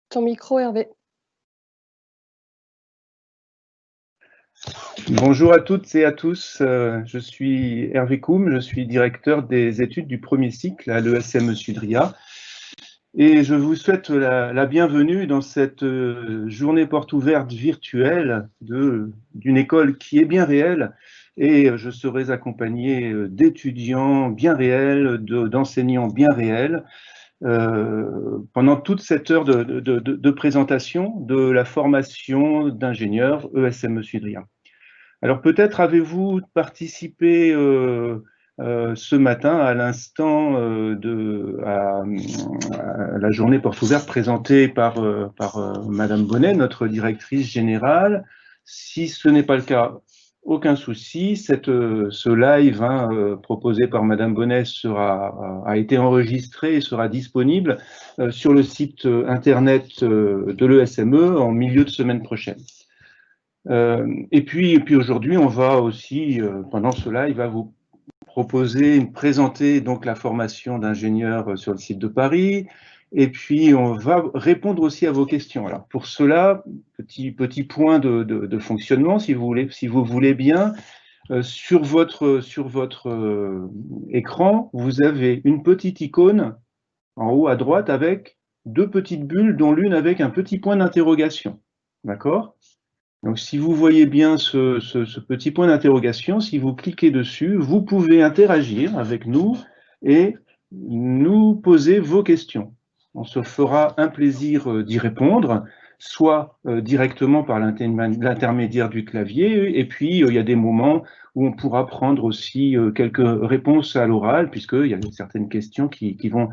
Ton micro, Hervé. Bonjour à toutes et à tous, je suis Hervé Koum, je suis directeur des études du premier cycle à l'ESME Sudria et je vous souhaite la bienvenue dans cette journée porte ouverte virtuelle d'une école qui est bien réelle, et je serai accompagné d'étudiants bien réels, d'enseignants bien réels, pendant toute cette heure de présentation de la formation d'ingénieurs ESME Sudria. Alors peut-être avez-vous participé ce matin à l'instant à la journée porte ouverte présentée par Madame Bonnet, notre directrice générale. Si ce n'est pas le cas, aucun souci. Ce live proposé par Madame Bonnet a été enregistré et sera disponible sur le site internet de l'ESME en milieu de semaine prochaine. Et puis aujourd'hui, on va aussi, pendant ce live, va vous présenter donc la formation d'ingénieur sur le site de Paris, et puis on va répondre aussi à vos questions. Alors pour cela, petit point de fonctionnement, si vous voulez bien, sur votre écran, vous avez une petite icône en haut à droite avec deux petites bulles, dont l'une avec un petit point d'interrogation. D'accord ? Donc, si vous voyez bien ce petit point d'interrogation, si vous cliquez dessus, vous pouvez interagir avec nous et nous poser vos questions. On se fera un plaisir d'y répondre, soit directement par l'intermédiaire du clavier, et puis il y a des moments où on pourra prendre aussi quelques réponses à l'oral, puisqu'il y a certaines questions qui vont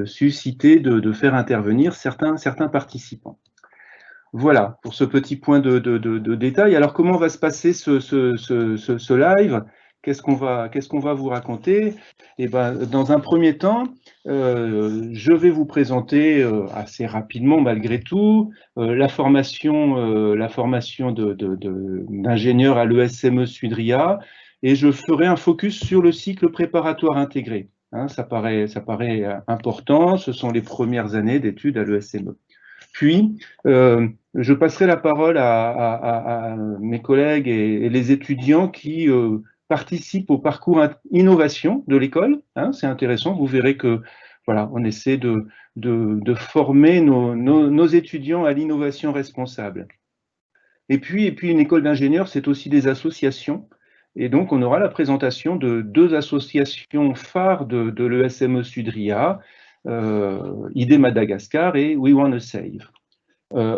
susciter de faire intervenir certains participants. Voilà, pour ce petit point de détail. Alors, comment va se passer ce live? Qu'est-ce qu'on va vous raconter? Eh ben, dans un premier temps, je vais vous présenter assez rapidement, malgré tout, la formation d'ingénieur à l'ESME Sudria, et je ferai un focus sur le cycle préparatoire intégré. Hein, ça paraît important, ce sont les premières années d'études à l'ESME. Puis, je passerai la parole à mes collègues et les étudiants qui participent au parcours innovation de l'école. Hein, c'est intéressant, vous verrez que voilà, on essaie de former nos étudiants à l'innovation responsable. Et puis une école d'ingénieurs, c'est aussi des associations. Et donc, on aura la présentation de deux associations phares de l'ESME Sudria, ID Madagascar et We Wanna Save.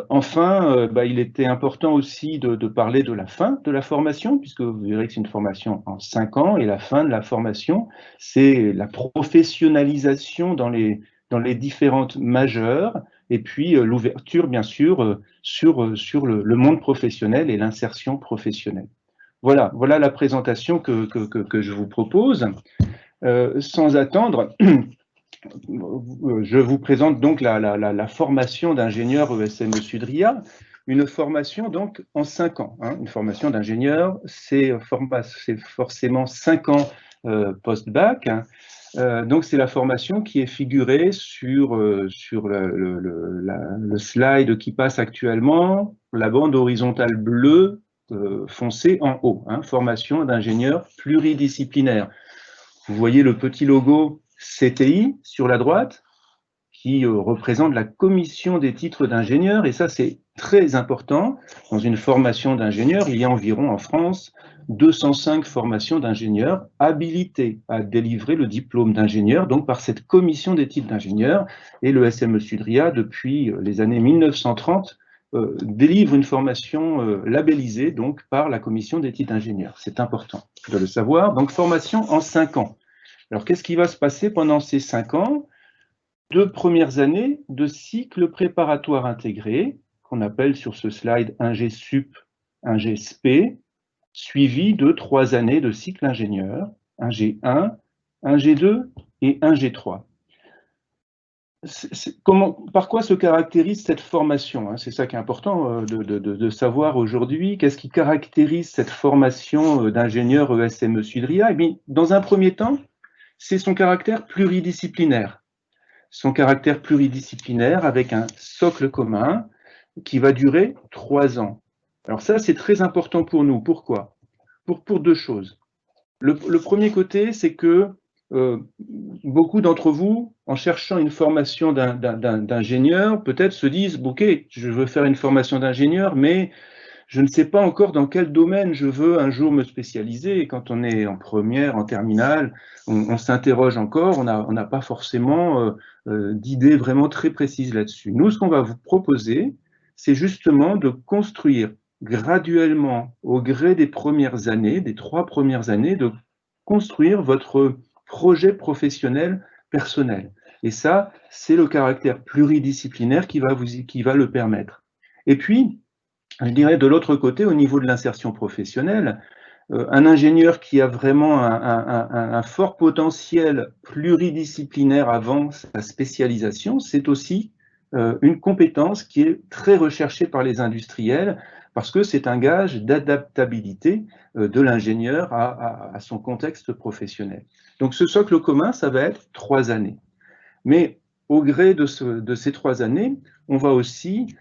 Enfin, il était important aussi de parler de la fin de la formation, puisque vous verrez que c'est une formation en 5 ans, et la fin de la formation, c'est la professionnalisation dans les différentes majeures, et puis l'ouverture, bien sûr, sur le monde professionnel et l'insertion professionnelle. Voilà la présentation que je vous propose. Sans attendre, je vous présente donc la formation d'ingénieur ESME Sudria, une formation donc en 5 ans. Hein. Une formation d'ingénieur, c'est forcément 5 ans post-bac. Hein. Donc c'est la formation qui est figurée sur le slide qui passe actuellement, la bande horizontale bleue foncée en haut. Hein. Formation d'ingénieur pluridisciplinaire. Vous voyez le petit logo CTI sur la droite, qui représente la commission des titres d'ingénieur, et ça c'est très important. Dans une formation d'ingénieur, il y a environ en France 205 formations d'ingénieurs habilités à délivrer le diplôme d'ingénieur, donc par cette commission des titres d'ingénieur, et le SME Sudria, depuis les années 1930, délivre une formation labellisée donc par la commission des titres d'ingénieur. C'est important de le savoir. Donc formation en 5 ans. Alors qu'est-ce qui va se passer pendant ces 5 ans? 2 premières années de cycle préparatoire intégré, qu'on appelle sur ce slide Ingé Sup, Ingé Spé, suivi de 3 années de cycle ingénieur, Ingé 1, Ingé 2 et Ingé 3. Par quoi se caractérise cette formation? C'est ça qui est important de savoir aujourd'hui. Qu'est-ce qui caractérise cette formation d'ingénieur ESME Sudria? Eh bien, dans un premier temps, c'est son caractère pluridisciplinaire. son caractère pluridisciplinaire avec un socle commun qui va durer 3 ans. Alors ça, c'est très important pour nous. Pourquoi? Pour 2 choses. Le premier côté, c'est que beaucoup d'entre vous, en cherchant une formation d'ingénieur, peut-être se disent « Ok, je veux faire une formation d'ingénieur, mais je ne sais pas encore dans quel domaine je veux un jour me spécialiser. » Et quand on est en première, en terminale, on s'interroge encore, on n'a pas forcément d'idées vraiment très précises là-dessus. Nous, ce qu'on va vous proposer, c'est justement de construire graduellement, au gré des premières années, des 3 premières années, de construire votre projet professionnel personnel. Et ça, c'est le caractère pluridisciplinaire qui va le permettre. Et puis, je dirais de l'autre côté, au niveau de l'insertion professionnelle, un ingénieur qui a vraiment un fort potentiel pluridisciplinaire avant sa spécialisation, c'est aussi une compétence qui est très recherchée par les industriels parce que c'est un gage d'adaptabilité de l'ingénieur à son contexte professionnel. Donc ce socle commun, ça va être 3 années. Mais au gré de ces 3 années, on va aussi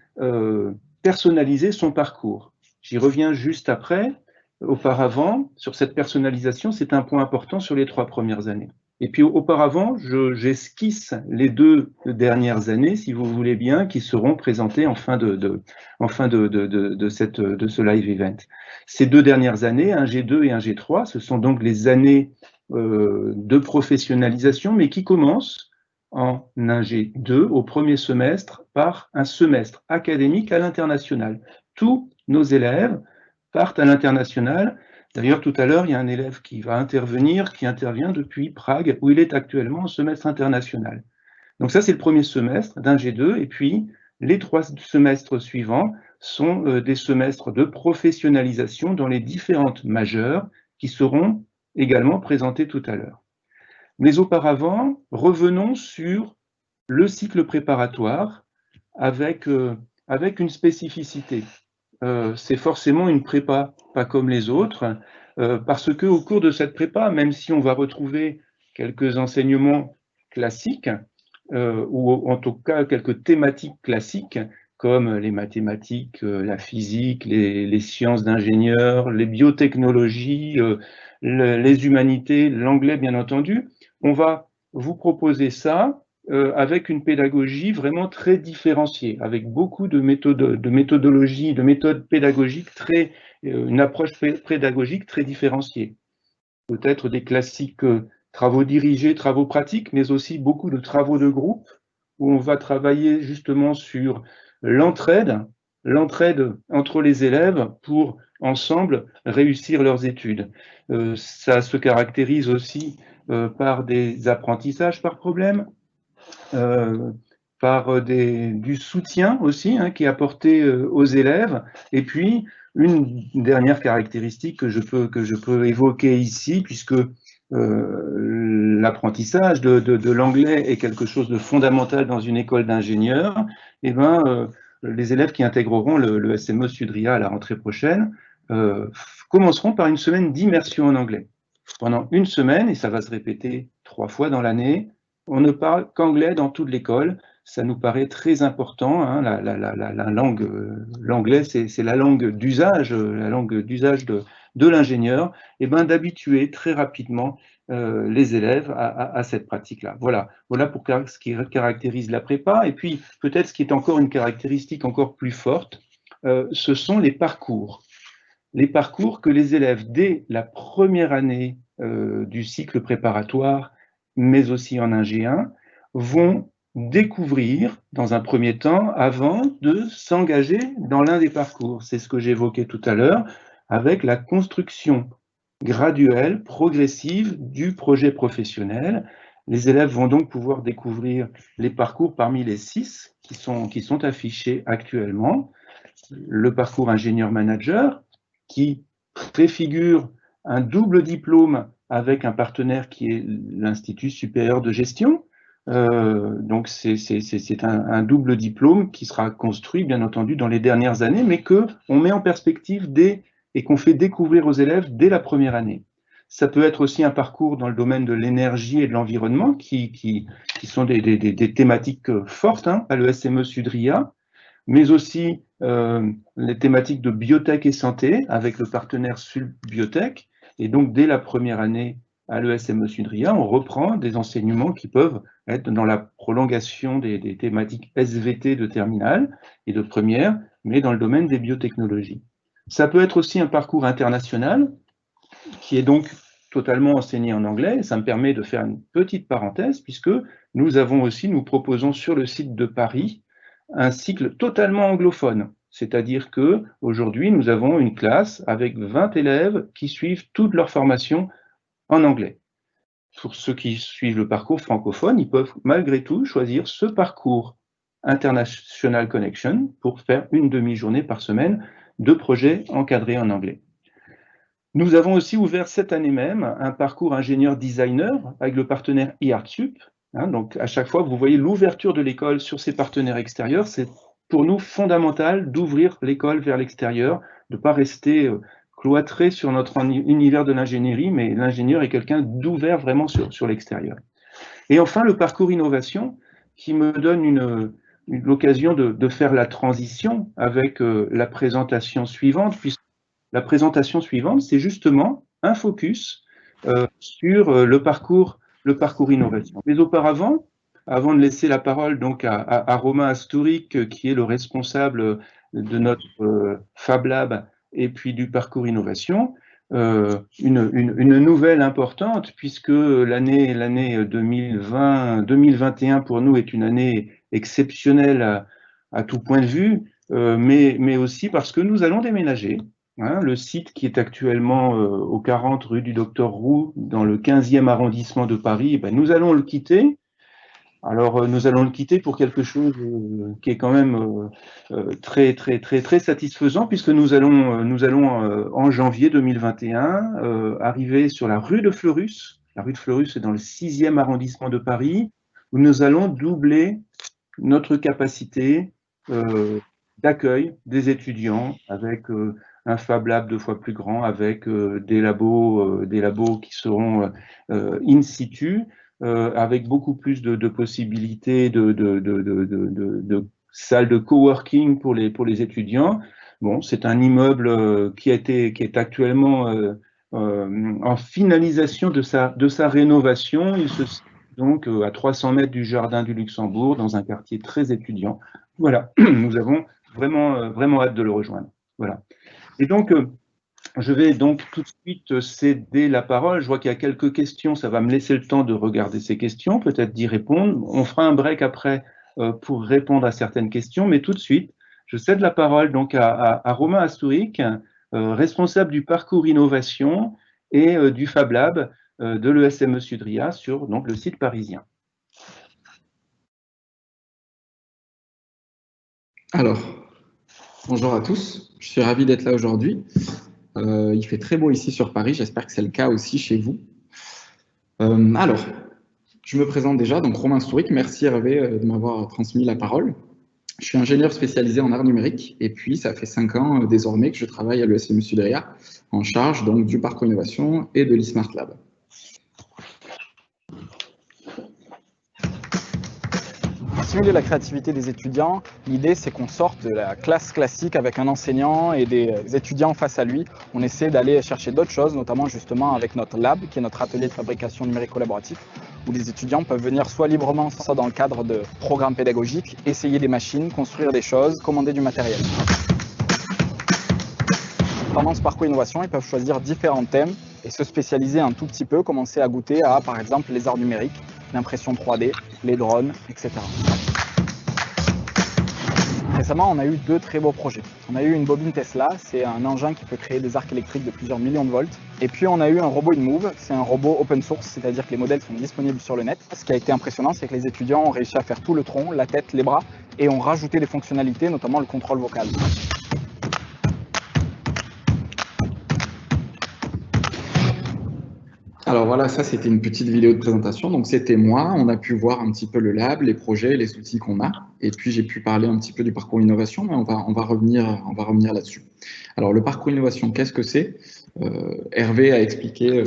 personnaliser son parcours. J'y reviens juste après. Auparavant, sur cette personnalisation, c'est un point important sur les 3 premières années. Et puis auparavant, j'esquisse les 2 dernières années, si vous voulez bien, qui seront présentées en fin de ce live event. Ces 2 dernières années, un G2 et un G3, ce sont donc les années de professionnalisation, mais qui commencent en un G2 au premier semestre par un semestre académique à l'international. Tous nos élèves partent à l'international. D'ailleurs, tout à l'heure, il y a un élève qui va intervenir, qui intervient depuis Prague, où il est actuellement en semestre international. Donc ça, c'est le premier semestre d'un G2, et puis les 3 semestres suivants sont des semestres de professionnalisation dans les différentes majeures qui seront également présentées tout à l'heure. Mais auparavant, revenons sur le cycle préparatoire avec une spécificité. C'est forcément une prépa pas comme les autres, parce qu'au cours de cette prépa, même si on va retrouver quelques enseignements classiques, ou en tout cas quelques thématiques classiques, comme les mathématiques, la physique, les sciences d'ingénieur, les biotechnologies, les humanités, l'anglais bien entendu, on va vous proposer ça avec une pédagogie vraiment très différenciée, avec beaucoup de méthodologie, de méthodes pédagogiques, une approche pédagogique très différenciée. Peut-être des classiques travaux dirigés, travaux pratiques, mais aussi beaucoup de travaux de groupe, où on va travailler justement sur l'entraide entre les élèves pour ensemble réussir leurs études. Ça se caractérise aussi par des apprentissages par problème, par du soutien aussi qui est apporté aux élèves, et puis une dernière caractéristique que je peux évoquer ici, puisque l'apprentissage de l'anglais est quelque chose de fondamental dans une école d'ingénieurs, et les élèves qui intégreront le SME Sudria à la rentrée prochaine commenceront par une semaine d'immersion en anglais. Pendant une semaine, et ça va se répéter 3 fois dans l'année, on ne parle qu'anglais dans toute l'école. Ça nous paraît très important. La langue, l'anglais, c'est la langue d'usage, de l'ingénieur. Et d'habituer très rapidement les élèves à cette pratique-là. Voilà pour ce qui caractérise la prépa. Et puis peut-être ce qui est encore une caractéristique encore plus forte, ce sont les parcours. Les parcours que les élèves, dès la première année du cycle préparatoire, mais aussi en 1G1, vont découvrir dans un premier temps avant de s'engager dans l'un des parcours. C'est ce que j'évoquais tout à l'heure avec la construction graduelle, progressive du projet professionnel. Les élèves vont donc pouvoir découvrir les parcours parmi les 6 qui sont affichés actuellement. Le parcours ingénieur-manager, qui préfigure un double diplôme avec un partenaire qui est l'Institut supérieur de gestion. Donc c'est un double diplôme qui sera construit, bien entendu, dans les dernières années, mais qu'on met en perspective et qu'on fait découvrir aux élèves dès la première année. Ça peut être aussi un parcours dans le domaine de l'énergie et de l'environnement, qui sont des thématiques fortes à l'ESME Sudria, mais aussi les thématiques de biotech et santé avec le partenaire Sulbiotech. Et donc, dès la première année à l'ESME Sudria, on reprend des enseignements qui peuvent être dans la prolongation des thématiques SVT de terminale et de première, mais dans le domaine des biotechnologies. Ça peut être aussi un parcours international qui est donc totalement enseigné en anglais. Ça me permet de faire une petite parenthèse puisque nous proposons sur le site de Paris un cycle totalement anglophone. C'est-à-dire que aujourd'hui, nous avons une classe avec 20 élèves qui suivent toute leur formation en anglais. Pour ceux qui suivent le parcours francophone, ils peuvent malgré tout choisir ce parcours International Connection pour faire une demi-journée par semaine de projets encadrés en anglais. Nous avons aussi ouvert cette année même un parcours ingénieur-designer avec le partenaire IARTSUP. Donc à chaque fois que vous voyez l'ouverture de l'école sur ses partenaires extérieurs, c'est pour nous fondamental d'ouvrir l'école vers l'extérieur, de ne pas rester cloîtré sur notre univers de l'ingénierie, mais l'ingénieur est quelqu'un d'ouvert vraiment sur l'extérieur. Et enfin, le parcours innovation qui me donne l'occasion de faire la transition avec la présentation suivante, puisque la présentation suivante, c'est justement un focus sur le parcours innovation. Mais auparavant, avant de laisser la parole donc à Romain Astourik, qui est le responsable de notre Fab Lab et puis du parcours innovation, une nouvelle importante, puisque l'année 2021 pour nous est une année exceptionnelle à tout point de vue, mais aussi parce que nous allons déménager. Le site qui est actuellement au 40 rue du Docteur Roux, dans le 15e arrondissement de Paris, nous allons le quitter. Alors, nous allons le quitter pour quelque chose qui est quand même très satisfaisant, puisque nous allons en janvier 2021 arriver sur la rue de Fleurus. La rue de Fleurus est dans le 6e arrondissement de Paris, où nous allons doubler notre capacité d'accueil des étudiants avec un Fab Lab 2 fois plus grand, avec des labos qui seront in situ, avec beaucoup plus de possibilités de salles de coworking pour les étudiants. Bon, c'est un immeuble qui est actuellement en finalisation de sa rénovation. Il se situe donc à 300 mètres du Jardin du Luxembourg, dans un quartier très étudiant. Voilà, nous avons vraiment hâte de le rejoindre. Voilà. Et donc, je vais donc tout de suite céder la parole. Je vois qu'il y a quelques questions. Ça va me laisser le temps de regarder ces questions, peut-être d'y répondre. On fera un break après pour répondre à certaines questions. Mais tout de suite, je cède la parole donc à Romain Astourik, responsable du parcours innovation et du Fab Lab de l'ESME Sudria sur donc, le site parisien. Alors, bonjour à tous. Je suis ravi d'être là aujourd'hui. Il fait très beau ici sur Paris, j'espère que c'est le cas aussi chez vous. Alors, je me présente déjà, donc Romain Astourik, merci Hervé de m'avoir transmis la parole. Je suis ingénieur spécialisé en art numérique et puis ça fait 5 ans désormais que je travaille à l'ESME Sudria en charge donc du parcours innovation et de l'eSmart Lab. Pour stimuler la créativité des étudiants, l'idée c'est qu'on sorte de la classe classique avec un enseignant et des étudiants face à lui. On essaie d'aller chercher d'autres choses, notamment justement avec notre lab, qui est notre atelier de fabrication numérique collaboratif, où les étudiants peuvent venir soit librement, soit dans le cadre de programmes pédagogiques, essayer des machines, construire des choses, commander du matériel. Pendant ce parcours innovation, ils peuvent choisir différents thèmes et se spécialiser un tout petit peu, commencer à goûter à, par exemple, les arts numériques, l'impression 3D, les drones, etc. Récemment, on a eu 2 très beaux projets. On a eu une bobine Tesla, c'est un engin qui peut créer des arcs électriques de plusieurs millions de volts. Et puis on a eu un robot InMove, c'est un robot open source, c'est-à-dire que les modèles sont disponibles sur le net. Ce qui a été impressionnant, c'est que les étudiants ont réussi à faire tout le tronc, la tête, les bras, et ont rajouté des fonctionnalités, notamment le contrôle vocal. Alors voilà, ça c'était une petite vidéo de présentation. Donc c'était moi, on a pu voir un petit peu le lab, les projets, les outils qu'on a. Et puis j'ai pu parler un petit peu du parcours innovation, mais on va revenir là-dessus. Alors le parcours innovation, qu'est-ce que c'est? Hervé a expliqué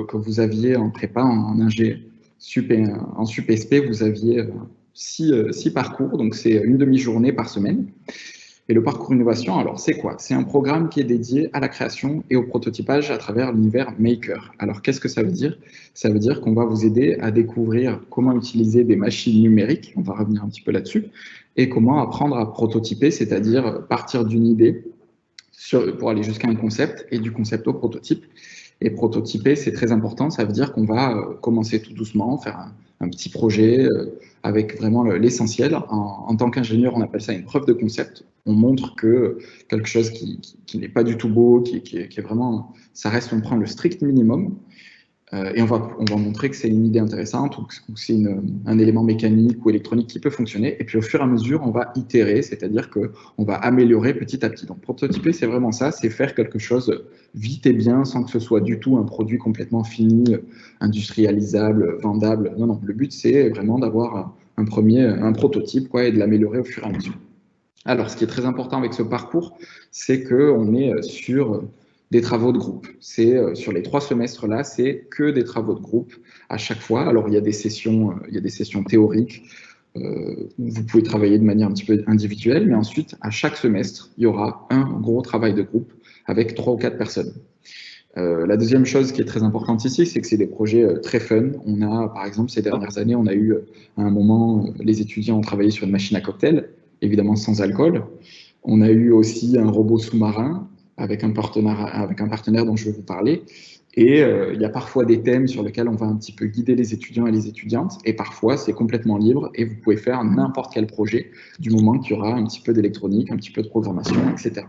que vous aviez en prépa, en ingé en sup SP, vous aviez 6 parcours, donc c'est une demi-journée par semaine. Et le parcours innovation, alors c'est quoi? C'est un programme qui est dédié à la création et au prototypage à travers l'univers Maker. Alors qu'est-ce que ça veut dire? Ça veut dire qu'on va vous aider à découvrir comment utiliser des machines numériques, on va revenir un petit peu là-dessus, et comment apprendre à prototyper, c'est-à-dire partir d'une idée pour aller jusqu'à un concept et du concept au prototype. Et prototyper, c'est très important, ça veut dire qu'on va commencer tout doucement, faire un petit projet avec vraiment l'essentiel. En tant qu'ingénieur, on appelle ça une preuve de concept. On montre que quelque chose qui n'est pas du tout beau, qui est vraiment, ça reste, on prend le strict minimum. Et on va montrer que c'est une idée intéressante ou que c'est un élément mécanique ou électronique qui peut fonctionner. Et puis au fur et à mesure, on va itérer, c'est-à-dire qu'on va améliorer petit à petit. Donc prototyper, c'est vraiment ça, c'est faire quelque chose vite et bien sans que ce soit du tout un produit complètement fini, industrialisable, vendable. Non, non, le but c'est vraiment d'avoir un prototype quoi, et de l'améliorer au fur et à mesure. Alors, ce qui est très important avec ce parcours, c'est qu'on est sur des travaux de groupe. C'est sur les 3 semestres-là, c'est que des travaux de groupe à chaque fois. Alors, il y a des sessions théoriques où vous pouvez travailler de manière un petit peu individuelle, mais ensuite, à chaque semestre, il y aura un gros travail de groupe avec 3 ou 4 personnes. La deuxième chose qui est très importante ici, c'est que c'est des projets très fun. On a, par exemple, ces dernières années, on a eu à un moment, les étudiants ont travaillé sur une machine à cocktail, évidemment sans alcool. On a eu aussi un robot sous-marin avec un partenaire dont je vais vous parler. Et il y a parfois des thèmes sur lesquels on va un petit peu guider les étudiants et les étudiantes. Et parfois, c'est complètement libre et vous pouvez faire n'importe quel projet du moment qu'il y aura un petit peu d'électronique, un petit peu de programmation, etc.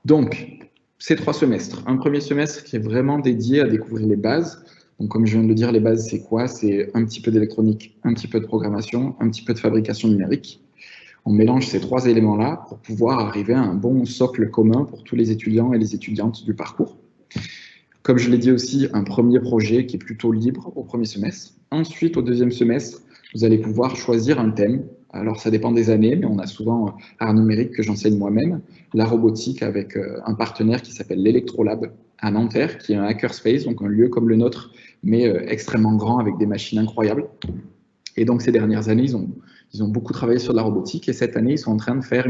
Donc, ces 3 semestres. Un premier semestre qui est vraiment dédié à découvrir les bases. Donc, comme je viens de le dire, les bases, c'est quoi? C'est un petit peu d'électronique, un petit peu de programmation, un petit peu de fabrication numérique. On mélange ces 3 éléments-là pour pouvoir arriver à un bon socle commun pour tous les étudiants et les étudiantes du parcours. Comme je l'ai dit aussi, un premier projet qui est plutôt libre au premier semestre. Ensuite, au deuxième semestre, vous allez pouvoir choisir un thème. Alors, ça dépend des années, mais on a souvent art numérique que j'enseigne moi-même, la robotique avec un partenaire qui s'appelle l'Electrolab à Nanterre, qui est un hackerspace, donc un lieu comme le nôtre, mais extrêmement grand avec des machines incroyables. Et donc, ces dernières années, ils ont beaucoup travaillé sur la robotique et cette année, ils sont en train de faire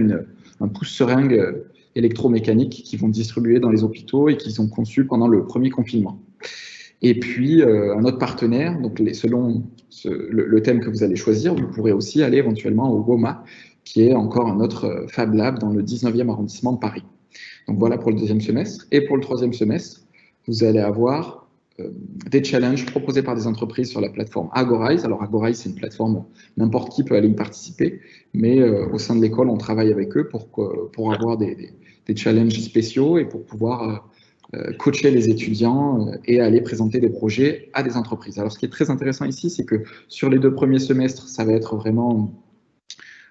un pousse-seringue électromécanique qu'ils vont distribuer dans les hôpitaux et qu'ils ont conçu pendant le premier confinement. Et puis, un autre partenaire, donc selon le thème que vous allez choisir, vous pourrez aussi aller éventuellement au WOMA, qui est encore un autre Fab Lab dans le 19e arrondissement de Paris. Donc voilà pour le deuxième semestre. Et pour le troisième semestre, vous allez avoir des challenges proposés par des entreprises sur la plateforme Agorize. Alors Agorize, c'est une plateforme, n'importe qui peut aller y participer, mais au sein de l'école, on travaille avec eux pour avoir des challenges spéciaux et pour pouvoir coacher les étudiants et aller présenter des projets à des entreprises. Alors ce qui est très intéressant ici, c'est que sur les 2 premiers semestres, ça va être vraiment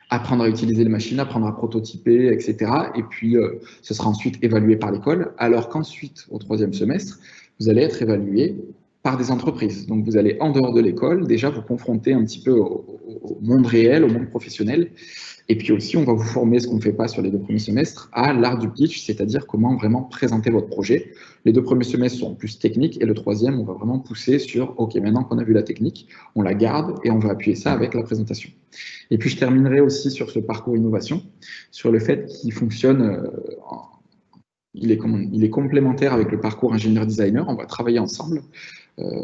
apprendre à utiliser les machines, apprendre à prototyper, etc. Et puis, ce sera ensuite évalué par l'école, alors qu'ensuite, au 3e semestre, vous allez être évalué par des entreprises. Donc, vous allez, en dehors de l'école, déjà vous confronter un petit peu au monde réel, au monde professionnel. Et puis aussi, on va vous former, ce qu'on ne fait pas sur les 2 premiers semestres, à l'art du pitch, c'est-à-dire comment vraiment présenter votre projet. Les 2 premiers semestres sont plus techniques et le 3e, on va vraiment pousser sur, OK, maintenant qu'on a vu la technique, on la garde et on va appuyer ça avec la présentation. Et puis, je terminerai aussi sur ce parcours innovation, sur le fait qu'il fonctionne, il est complémentaire avec le parcours ingénieur-designer, on va travailler ensemble.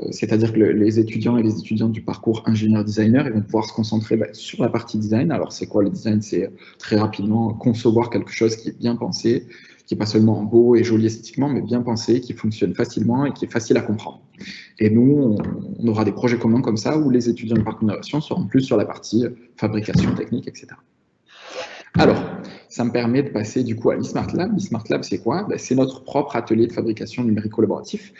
C'est-à-dire que les étudiants et les étudiantes du parcours ingénieur-designer, ils vont pouvoir se concentrer sur la partie design. Alors, c'est quoi le design? C'est très rapidement concevoir quelque chose qui est bien pensé, qui n'est pas seulement beau et joli esthétiquement, mais bien pensé, qui fonctionne facilement et qui est facile à comprendre. Et nous, on aura des projets communs comme ça, où les étudiants du parcours innovation seront plus sur la partie fabrication technique, etc. Alors, ça me permet de passer du coup à l'eSmart Lab. l'eSmart Lab, c'est quoi? C'est notre propre atelier de fabrication numérique collaboratif.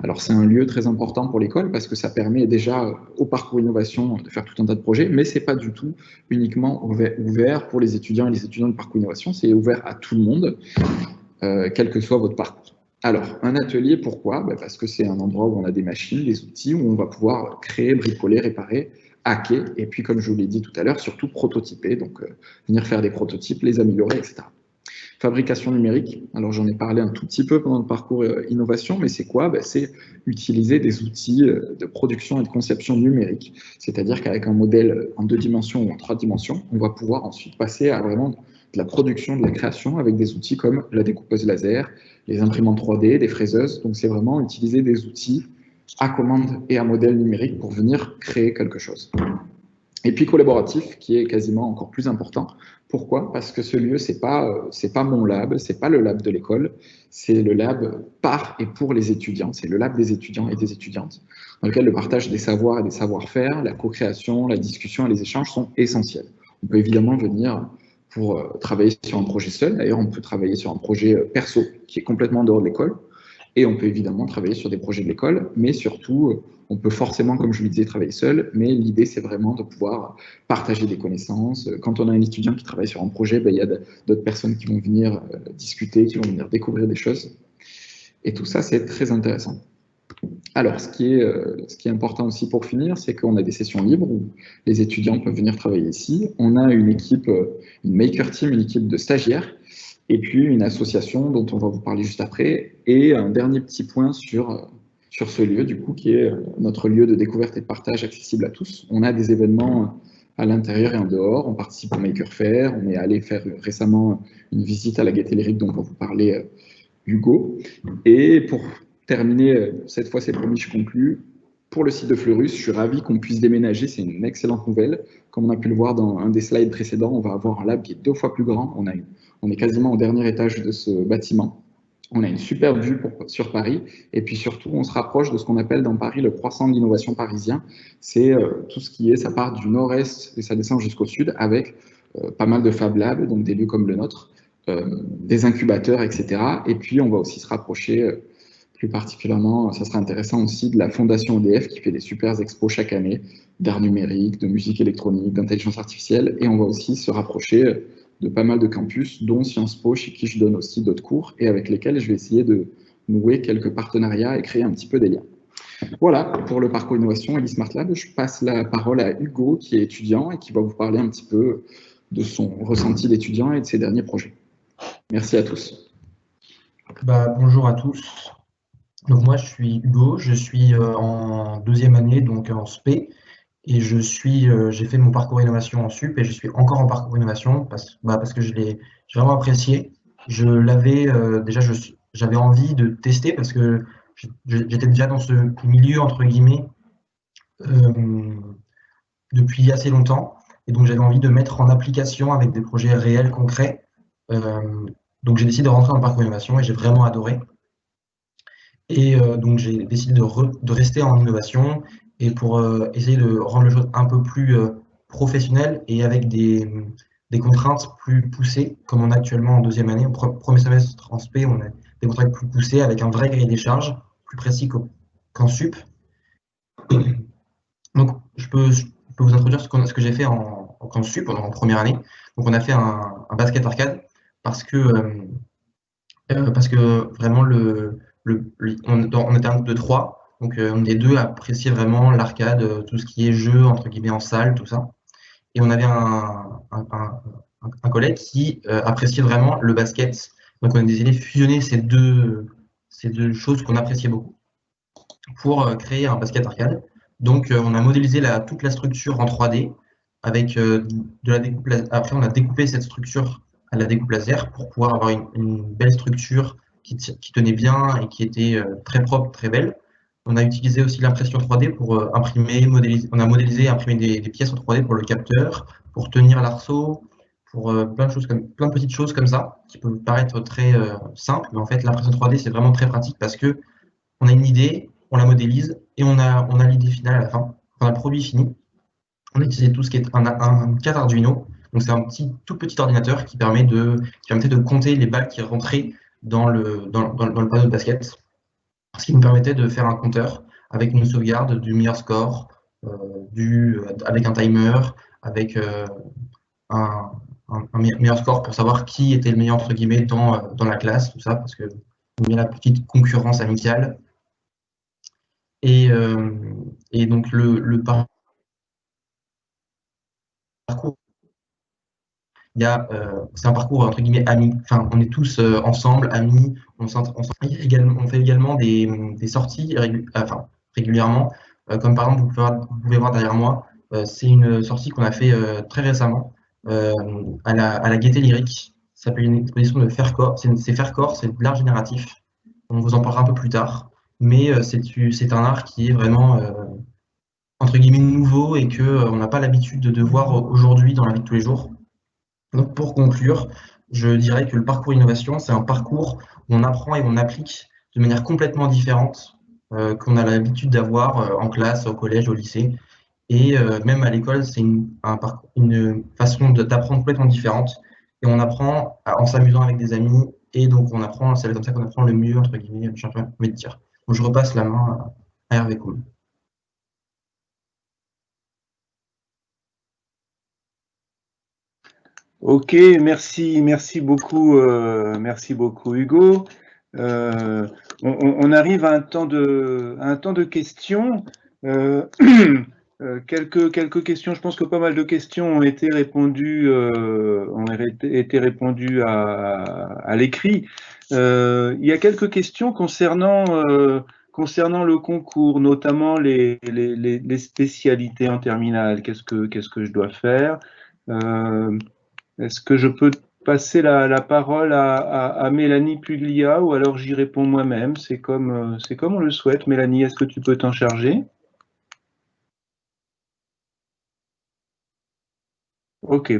Alors, c'est un lieu très important pour l'école parce que ça permet déjà au parcours innovation de faire tout un tas de projets, mais ce n'est pas du tout uniquement ouvert pour les étudiants et les étudiants du parcours innovation, c'est ouvert à tout le monde, quel que soit votre parcours. Alors, un atelier, pourquoi? Parce que c'est un endroit où on a des machines, des outils, où on va pouvoir créer, bricoler, réparer, hacker, et puis, comme je vous l'ai dit tout à l'heure, surtout prototyper, donc venir faire des prototypes, les améliorer, etc. Fabrication numérique, alors j'en ai parlé un tout petit peu pendant le parcours innovation, mais c'est quoi? C'est utiliser des outils de production et de conception numérique, c'est-à-dire qu'avec un modèle en 2 dimensions ou en 3 dimensions, on va pouvoir ensuite passer à vraiment de la production, de la création avec des outils comme la découpeuse laser, les imprimantes 3D, des fraiseuses, donc c'est vraiment utiliser des outils à commande et à modèle numérique pour venir créer quelque chose. Et puis collaboratif, qui est quasiment encore plus important. Pourquoi? Parce que ce lieu, c'est pas mon lab, c'est pas le lab de l'école, c'est le lab par et pour les étudiants. C'est le lab des étudiants et des étudiantes, dans lequel le partage des savoirs et des savoir-faire, la co-création, la discussion et les échanges sont essentiels. On peut évidemment venir pour travailler sur un projet seul. D'ailleurs, on peut travailler sur un projet perso qui est complètement en dehors de l'école. Et on peut évidemment travailler sur des projets de l'école, mais surtout, on peut forcément, comme je le disais, travailler seul, mais l'idée, c'est vraiment de pouvoir partager des connaissances. Quand on a un étudiant qui travaille sur un projet, il y a d'autres personnes qui vont venir discuter, qui vont venir découvrir des choses. Et tout ça, c'est très intéressant. Alors, ce qui est important aussi pour finir, c'est qu'on a des sessions libres où les étudiants peuvent venir travailler ici. On a une équipe, une maker team, une équipe de stagiaires, et puis une association dont on va vous parler juste après, et un dernier petit point sur ce lieu, du coup, qui est notre lieu de découverte et de partage accessible à tous. On a des événements à l'intérieur et en dehors, on participe au Maker Faire, on est allé faire récemment une visite à la Gaîté Lyrique dont va vous parler Hugo. Et pour terminer, cette fois c'est promis, je conclue. Pour le site de Fleurus, je suis ravi qu'on puisse déménager, c'est une excellente nouvelle. Comme on a pu le voir dans un des slides précédents, on va avoir un lab qui est 2 fois plus grand. On est quasiment au dernier étage de ce bâtiment. On a une superbe vue sur Paris, et puis surtout, on se rapproche de ce qu'on appelle dans Paris le croissant de l'innovation parisien. C'est tout ce qui est, ça part du nord-est et ça descend jusqu'au sud, avec pas mal de Fab Labs, donc des lieux comme le nôtre, des incubateurs, etc. Et puis, on va aussi se rapprocher, plus particulièrement, ça sera intéressant aussi, de la Fondation EDF, qui fait des super expos chaque année, d'art numérique, de musique électronique, d'intelligence artificielle, et on va aussi se rapprocher de pas mal de campus, dont Sciences Po, chez qui je donne aussi d'autres cours, et avec lesquels je vais essayer de nouer quelques partenariats et créer un petit peu des liens. Voilà pour le parcours innovation et l'eSmart Lab. Je passe la parole à Hugo, qui est étudiant et qui va vous parler un petit peu de son ressenti d'étudiant et de ses derniers projets. Merci à tous. Bonjour à tous. Donc moi, je suis Hugo, je suis en 2e année, donc en SP. Et j'ai fait mon parcours innovation en sup et je suis encore en parcours innovation parce que j'ai vraiment apprécié. J'avais envie de tester parce que j'étais déjà dans ce milieu, entre guillemets, depuis assez longtemps. Et donc, j'avais envie de mettre en application avec des projets réels, concrets. Donc, j'ai décidé de rentrer dans le parcours innovation et j'ai vraiment adoré. Et donc, j'ai décidé de rester en innovation et pour essayer de rendre les choses un peu plus professionnelles et avec des contraintes plus poussées, comme on a actuellement en 2e année. Au premier semestre en SP, on a des contraintes plus poussées avec un vrai cahier des charges, plus précis qu'en sup. Donc, je peux vous introduire ce que j'ai fait en sup, en première année. Donc, on a fait un basket arcade parce que vraiment, on était un groupe de 3. Donc, on est 2 à apprécier vraiment l'arcade, tout ce qui est jeu, entre guillemets, en salle, tout ça. Et on avait un collègue qui appréciait vraiment le basket. Donc, on a décidé de fusionner ces deux choses qu'on appréciait beaucoup pour créer un basket arcade. Donc, on a modélisé toute la structure en 3D avec de la découpe laser. Après, on a découpé cette structure à la découpe laser pour pouvoir avoir une belle structure qui tenait bien et qui était très propre, très belle. On a utilisé aussi l'impression 3D pour imprimer, modéliser. On a modélisé et imprimé des pièces en 3D pour le capteur, pour tenir l'arceau, pour plein de petites choses comme ça, qui peuvent paraître très simples, mais en fait, l'impression 3D, c'est vraiment très pratique parce que on a une idée, on la modélise et on a l'idée finale à la fin. On a le produit fini. On a utilisé tout ce qui est un 4 Arduino. Donc, c'est un tout petit ordinateur qui permettait de compter les balles qui rentraient dans le panneau de basket. Ce qui nous permettait de faire un compteur avec une sauvegarde du meilleur score, avec un timer, avec un meilleur score pour savoir qui était le meilleur, entre guillemets, dans la classe, tout ça, parce que il y a la petite concurrence amicale. Et donc le parcours, c'est un parcours entre guillemets ami. Enfin, on est tous ensemble, amis. On fait également des sorties régulièrement. Comme par exemple, vous pouvez voir derrière moi, c'est une sortie qu'on a fait très récemment à la Gaîté Lyrique. Ça s'appelle une exposition de Faircore. C'est Faircore, c'est de l'art génératif. On vous en parlera un peu plus tard. Mais c'est un art qui est vraiment entre guillemets nouveau et qu'on n'a pas l'habitude de voir aujourd'hui dans la vie de tous les jours. Donc pour conclure, je dirais que le parcours innovation, c'est un parcours où on apprend et on applique de manière complètement différente qu'on a l'habitude d'avoir en classe, au collège, au lycée. Et même à l'école, c'est une façon d'apprendre complètement différente. Et on apprend en s'amusant avec des amis. Et donc c'est comme ça qu'on apprend le mieux, entre guillemets, j'ai envie de dire. Donc, je repasse la main à Hervé Coum. Ok, merci beaucoup Hugo. On arrive à un temps de questions. Quelques questions. Je pense que pas mal de questions ont été répondues, à l'écrit. Il y a quelques questions concernant le concours, notamment les spécialités en terminale. Qu'est-ce que je dois faire? Est-ce que je peux passer la parole à Mélanie Puglia ou alors j'y réponds moi-même? C'est comme on le souhaite. Mélanie, est-ce que tu peux t'en charger? Ok,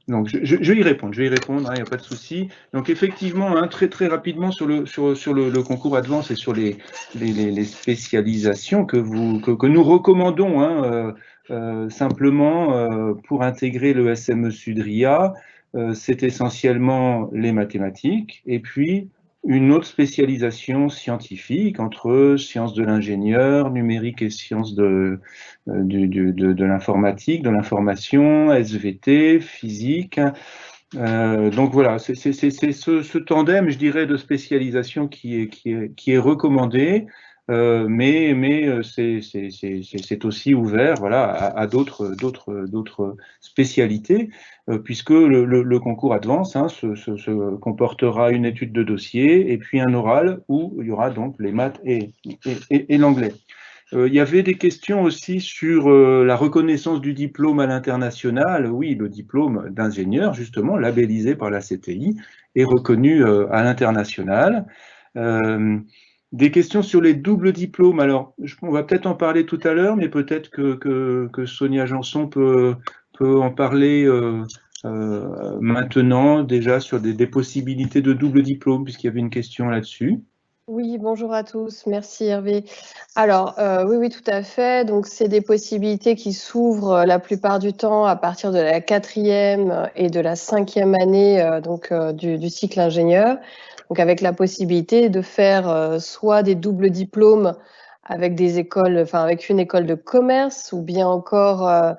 donc je vais y répondre, il n'y a pas de souci. Donc effectivement, hein, très rapidement sur le concours Advance et sur les spécialisations que nous recommandons, hein, simplement pour intégrer le SME Sudria, c'est essentiellement les mathématiques et puis une autre spécialisation scientifique entre sciences de l'ingénieur, numérique et sciences de l'informatique, de l'information, SVT, physique. Donc voilà, c'est ce tandem, je dirais, de spécialisation qui est recommandé, mais c'est aussi ouvert, voilà, à d'autres spécialités, puisque le concours Advance, hein, se comportera une étude de dossier et puis un oral où il y aura donc les maths et l'anglais. Il y avait des questions aussi sur la reconnaissance du diplôme à l'international. Oui, le diplôme d'ingénieur, justement, labellisé par la CTI, est reconnu à l'international. Des questions sur les doubles diplômes. Alors, on va peut-être en parler tout à l'heure, mais peut-être que Sonia Janson peut en parler maintenant, déjà, sur des possibilités de double diplôme, puisqu'il y avait une question là-dessus. Oui, bonjour à tous, merci Hervé. Alors, oui, tout à fait. Donc, c'est des possibilités qui s'ouvrent la plupart du temps à partir de la 4e et de la 5e année du cycle ingénieur. Donc, avec la possibilité de faire soit des doubles diplômes avec des écoles, enfin avec une école de commerce, ou bien encore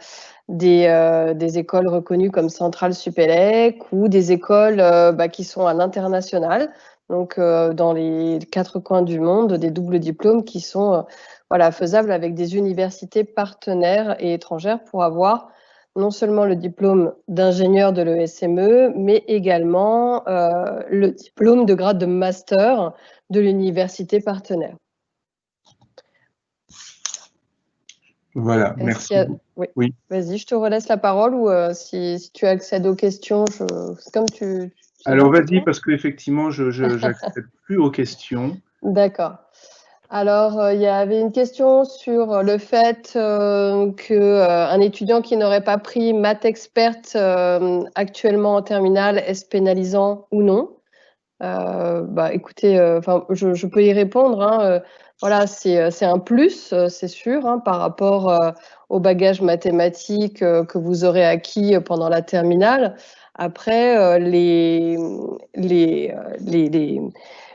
des écoles reconnues comme Centrale Supélec, ou des écoles qui sont à l'international. Donc, dans les 4 coins du monde, des doubles diplômes qui sont faisables avec des universités partenaires et étrangères pour avoir non seulement le diplôme d'ingénieur de l'ESME, mais également le diplôme de grade de master de l'université partenaire. Voilà, merci. Oui. Vas-y, je te relaisse la parole ou si tu accèdes aux questions, c'est comme tu alors vas-y, parce qu'effectivement, je n'accède plus aux questions. D'accord. Alors, il y avait une question sur le fait qu'un étudiant qui n'aurait pas pris maths experte actuellement en terminale, est-ce pénalisant ou non? Écoutez, je peux y répondre. Hein, voilà, c'est un plus, c'est sûr, hein, par rapport au bagage mathématique que vous aurez acquis pendant la terminale. Après, les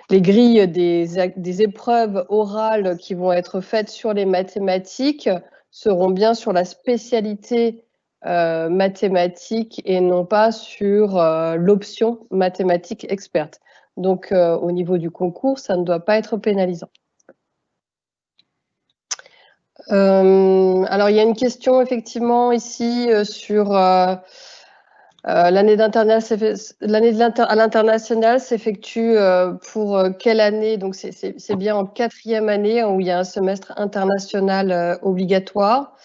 grilles des épreuves orales qui vont être faites sur les mathématiques seront bien sur la spécialité mathématique et non pas sur l'option mathématique experte. Donc, au niveau du concours, ça ne doit pas être pénalisant. Alors, il y a une question effectivement ici sur l'année à l'international s'effectue pour quelle année? Donc, c'est bien en 4e année où il y a un semestre international obligatoire.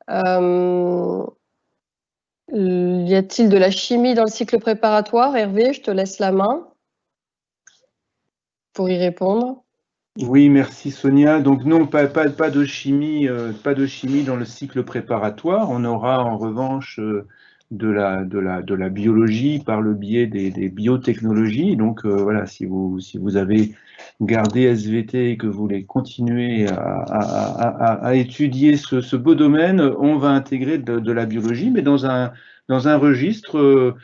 Y a-t-il de la chimie dans le cycle préparatoire? Hervé, je te laisse la main pour y répondre. Oui, merci Sonia. Donc non, pas de chimie dans le cycle préparatoire. On aura en revanche de la biologie par le biais des biotechnologies. Donc voilà, si vous avez gardé SVT et que vous voulez continuer à étudier ce beau domaine, on va intégrer de la biologie, mais dans un registre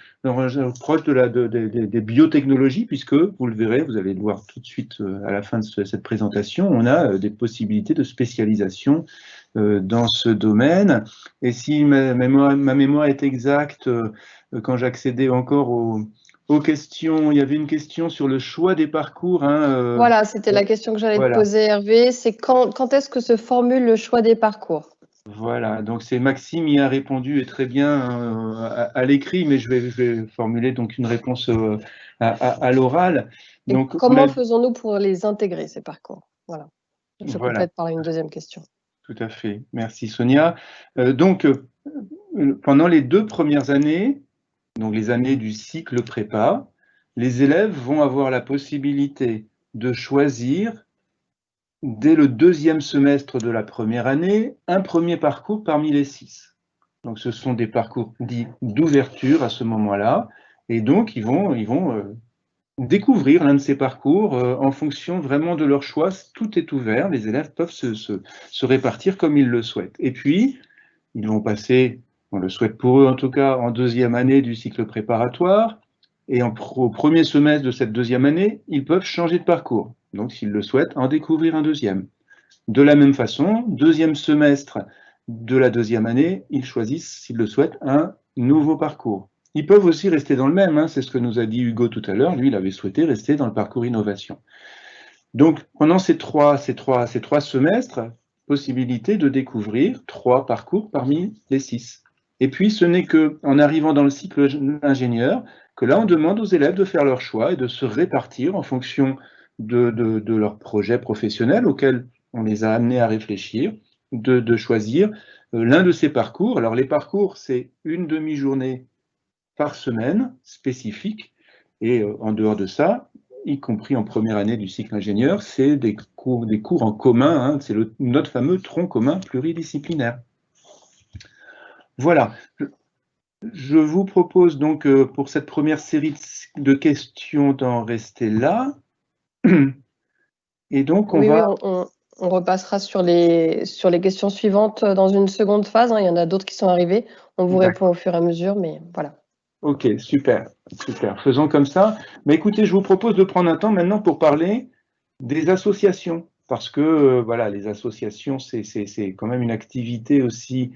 proche des biotechnologies, puisque, vous le verrez, vous allez le voir tout de suite à la fin de cette présentation, on a des possibilités de spécialisation dans ce domaine. Et si ma mémoire est exacte, quand j'accédais encore aux questions, il y avait une question sur le choix des parcours. Voilà, c'était la question que j'allais te poser, Hervé. C'est quand est-ce que se formule le choix des parcours? Voilà, donc c'est Maxime y a répondu et très bien à l'écrit, mais je vais formuler donc une réponse à l'oral. Donc, comment faisons-nous pour les intégrer, ces parcours? Voilà, je complète par une deuxième question. Tout à fait, merci Sonia. Donc, pendant les 2 premières années, donc les années du cycle prépa, les élèves vont avoir la possibilité de choisir dès le 2e semestre de la première année, un premier parcours parmi les 6. Donc, ce sont des parcours dits d'ouverture à ce moment-là, et donc ils vont découvrir l'un de ces parcours en fonction vraiment de leur choix. Tout est ouvert, les élèves peuvent se répartir comme ils le souhaitent. Et puis, ils vont passer, on le souhaite pour eux en tout cas, en 2e année du cycle préparatoire, et au 1er semestre de cette 2e année, ils peuvent changer de parcours. Donc, s'ils le souhaitent, en découvrir un 2e. De la même façon, 2e semestre de la 2e année, ils choisissent, s'ils le souhaitent, un nouveau parcours. Ils peuvent aussi rester dans le même, c'est ce que nous a dit Hugo tout à l'heure, lui, il avait souhaité rester dans le parcours innovation. Donc, pendant ces trois semestres, possibilité de découvrir 3 parcours parmi les 6. Et puis, ce n'est qu'en arrivant dans le cycle ingénieur que là, on demande aux élèves de faire leur choix et de se répartir en fonction de leur projet professionnel auquel on les a amenés à réfléchir, de choisir l'un de ces parcours. Alors, les parcours, c'est une demi-journée par semaine spécifique, et en dehors de ça, y compris en première année du cycle ingénieur, c'est des cours en commun, c'est notre fameux tronc commun pluridisciplinaire. Voilà. Je vous propose donc pour cette première série de questions d'en rester là. Et donc on repassera sur les questions suivantes dans une seconde phase. Il y en a d'autres qui sont arrivées. On vous répond au fur et à mesure, mais voilà. Ok, super, super. Faisons comme ça. Mais écoutez, je vous propose de prendre un temps maintenant pour parler des associations, parce que voilà, les associations, c'est quand même une activité aussi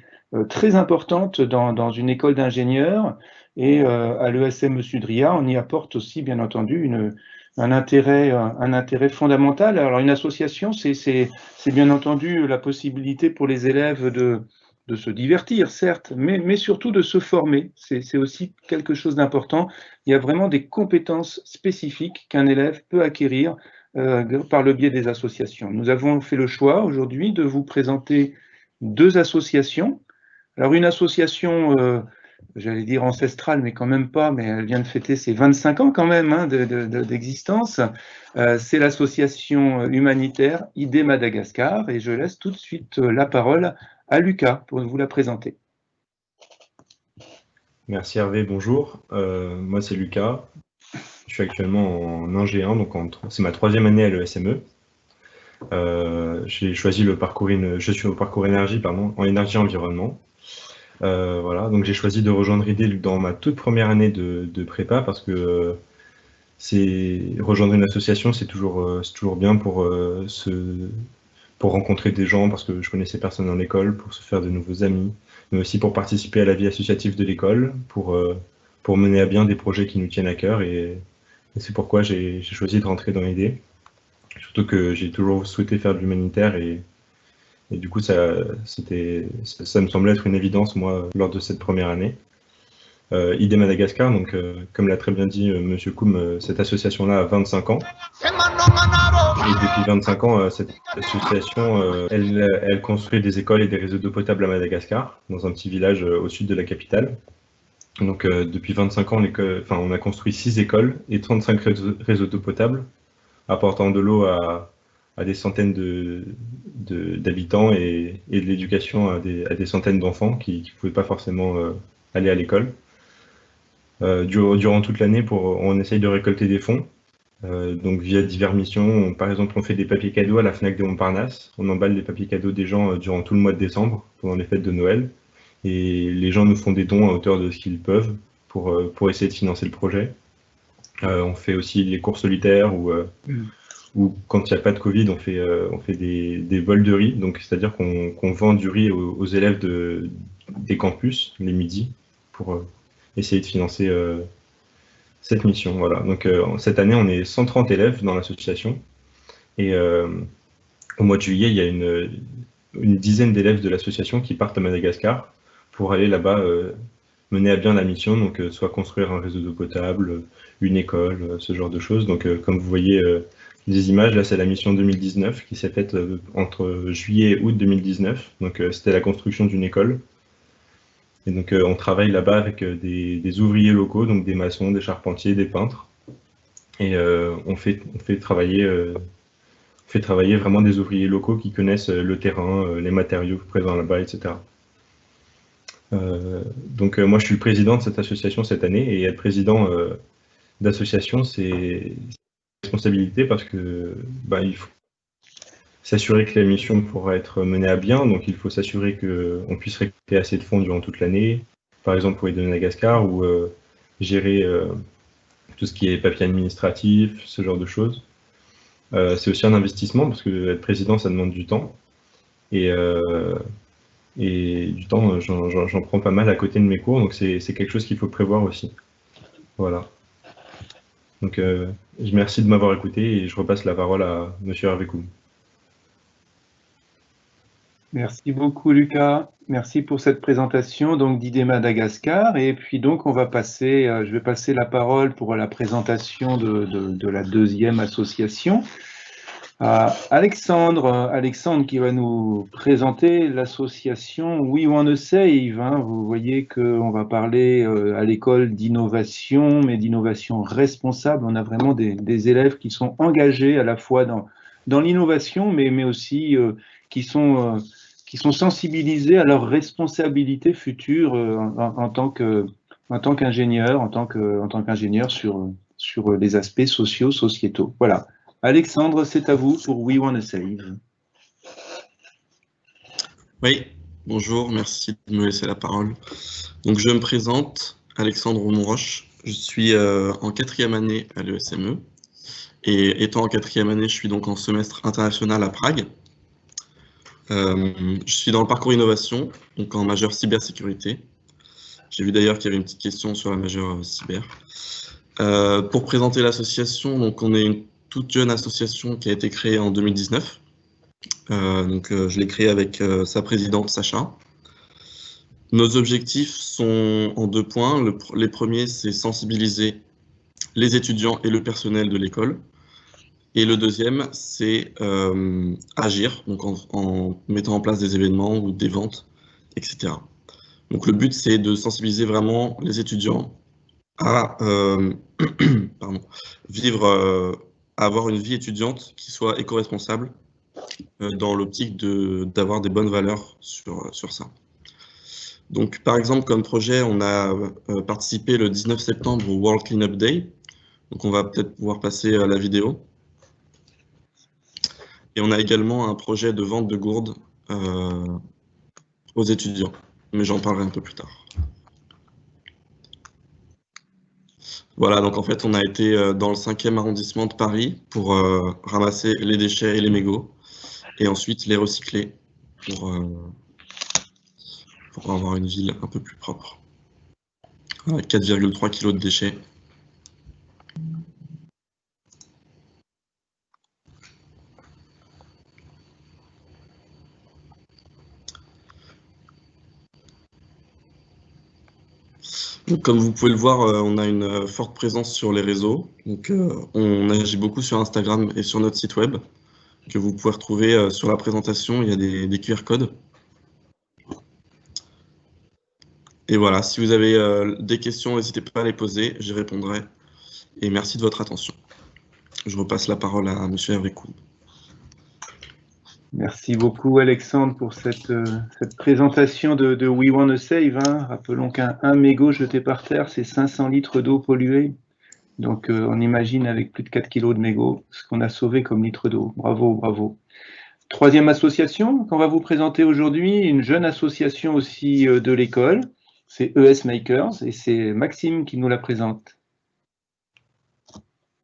très importante dans une école d'ingénieurs, et à l'ESME Sudria, on y apporte aussi, bien entendu, un intérêt fondamental. Alors, une association, c'est bien entendu la possibilité pour les élèves de se divertir, certes, mais surtout de se former. C'est aussi quelque chose d'important. Il y a vraiment des compétences spécifiques qu'un élève peut acquérir par le biais des associations. Nous avons fait le choix aujourd'hui de vous présenter 2 associations. Alors, une association, j'allais dire ancestrale, mais quand même pas, mais elle vient de fêter ses 25 ans quand même d'existence. C'est l'association humanitaire ID Madagascar, et je laisse tout de suite la parole à Lucas pour vous la présenter. Merci Hervé, bonjour. Moi c'est Lucas. Je suis actuellement en Ingé 1, donc c'est ma 3e année à l'ESME. J'ai choisi je suis au parcours énergie, en énergie environnement. Voilà, donc j'ai choisi de rejoindre ID dans ma toute première année de prépa, parce que rejoindre une association, c'est toujours bien pour rencontrer des gens, parce que je connaissais personne dans l'école, pour se faire de nouveaux amis, mais aussi pour participer à la vie associative de l'école, pour mener à bien des projets qui nous tiennent à cœur, et Et c'est pourquoi j'ai choisi de rentrer dans l'idée. Surtout que j'ai toujours souhaité faire de l'humanitaire et du coup, ça me semblait être une évidence, moi, lors de cette première année. ID Madagascar, donc, comme l'a très bien dit Monsieur Koum, cette association-là a 25 ans. Et depuis 25 ans, cette association, elle construit des écoles et des réseaux d'eau potable à Madagascar, dans un petit village au sud de la capitale. Donc, depuis 25 ans, on a construit 6 écoles et 35 réseaux d'eau potable, apportant de l'eau à des centaines d'habitants et de l'éducation à des centaines d'enfants qui ne pouvaient pas forcément aller à l'école. Durant toute l'année, on essaye de récolter des fonds, donc via diverses missions. Par exemple, on fait des papiers cadeaux à la Fnac de Montparnasse. On emballe des papiers cadeaux des gens durant tout le mois de décembre, pendant les fêtes de Noël. Et les gens nous font des dons à hauteur de ce qu'ils peuvent pour essayer de financer le projet. On fait aussi les cours solitaires ou quand il n'y a pas de Covid, on fait des vols de riz. Donc, c'est-à-dire qu'on vend du riz aux élèves des campus les midis pour essayer de financer cette mission. Voilà. Donc, cette année, on est 130 élèves dans l'association. Et au mois de juillet, il y a une dizaine d'élèves de l'association qui partent à Madagascar pour aller là-bas mener à bien la mission, donc soit construire un réseau d'eau potable, une école, ce genre de choses. Donc, comme vous voyez les images, là, c'est la mission 2019 qui s'est faite entre juillet et août 2019. Donc, c'était la construction d'une école. Et donc, on travaille là-bas avec des ouvriers locaux, donc des maçons, des charpentiers, des peintres. Et on fait travailler vraiment des ouvriers locaux qui connaissent le terrain, les matériaux présents là-bas, etc. Donc, moi, je suis le président de cette association cette année, et être président d'association, c'est une responsabilité parce que il faut s'assurer que la mission pourra être menée à bien, donc il faut s'assurer qu'on puisse récolter assez de fonds durant toute l'année, par exemple pour aider Madagascar, ou gérer tout ce qui est papier administratif, ce genre de choses. C'est aussi un investissement parce que être président, ça demande du temps. Et du temps, j'en prends pas mal à côté de mes cours, donc c'est quelque chose qu'il faut prévoir aussi. Voilà. Donc, je remercie de m'avoir écouté et je repasse la parole à Monsieur Hervé Koum. Merci beaucoup, Lucas. Merci pour cette présentation d'ID Madagascar. Et puis donc, je vais passer la parole pour la présentation de la deuxième association. Alexandre qui va nous présenter l'association We Wanna Save. Vous voyez qu'on va parler à l'école d'innovation, mais d'innovation responsable. On a vraiment des élèves qui sont engagés à la fois dans l'innovation, mais aussi qui sont sensibilisés à leurs responsabilités futures en tant qu'ingénieur, sur les aspects sociétaux. Voilà. Alexandre, c'est à vous pour We Wanna Save. Oui, bonjour, merci de me laisser la parole. Donc, je me présente, Alexandre Monroche. Je suis en 4e année à l'ESME. Et étant en 4e année, je suis donc en semestre international à Prague. Je suis dans le parcours innovation, donc en majeure cybersécurité. J'ai vu d'ailleurs qu'il y avait une petite question sur la majeure cyber. Pour présenter l'association, donc on est une toute jeune association qui a été créée en 2019. Je l'ai créée avec sa présidente Sacha. Nos objectifs sont en 2 points. Les premiers, c'est sensibiliser les étudiants et le personnel de l'école. Et le deuxième, c'est agir, donc en mettant en place des événements ou des ventes, etc. Donc le but, c'est de sensibiliser vraiment les étudiants à avoir une vie étudiante qui soit éco-responsable dans l'optique d'avoir des bonnes valeurs sur ça. Donc, par exemple, comme projet, on a participé le 19 septembre au World Cleanup Day. Donc, on va peut-être pouvoir passer à la vidéo. Et on a également un projet de vente de gourdes aux étudiants. Mais j'en parlerai un peu plus tard. Voilà, donc en fait, on a été dans le 5e arrondissement de Paris pour ramasser les déchets et les mégots, et ensuite les recycler pour avoir une ville un peu plus propre. 4,3 kg de déchets. Donc, comme vous pouvez le voir, on a une forte présence sur les réseaux. Donc, on agit beaucoup sur Instagram et sur notre site web, que vous pouvez retrouver sur la présentation. Il y a des QR codes. Et voilà, si vous avez des questions, n'hésitez pas à les poser, j'y répondrai. Et merci de votre attention. Je repasse la parole à M. Hervé Coulon. Merci beaucoup Alexandre pour cette présentation de We Wanna Save. Rappelons qu'un mégot jeté par terre, c'est 500 litres d'eau polluée. Donc on imagine avec plus de 4 kilos de mégots ce qu'on a sauvé comme litres d'eau. Bravo, bravo. Troisième association qu'on va vous présenter aujourd'hui, une jeune association aussi de l'école, c'est ES Makers et c'est Maxime qui nous la présente.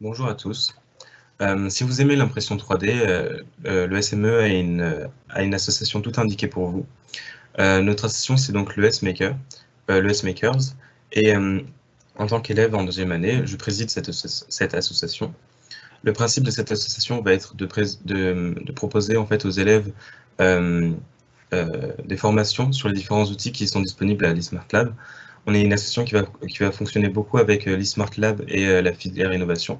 Bonjour à tous. Si vous aimez l'impression 3D, le SME a une association toute indiquée pour vous. Notre association, c'est donc l'ES Makers. Et en tant qu'élève en deuxième année, je préside cette association. Le principe de cette association va être de proposer en fait aux élèves des formations sur les différents outils qui sont disponibles à l'eSmart Lab. On est une association qui va fonctionner beaucoup avec l'eSmart Lab et la filière innovation.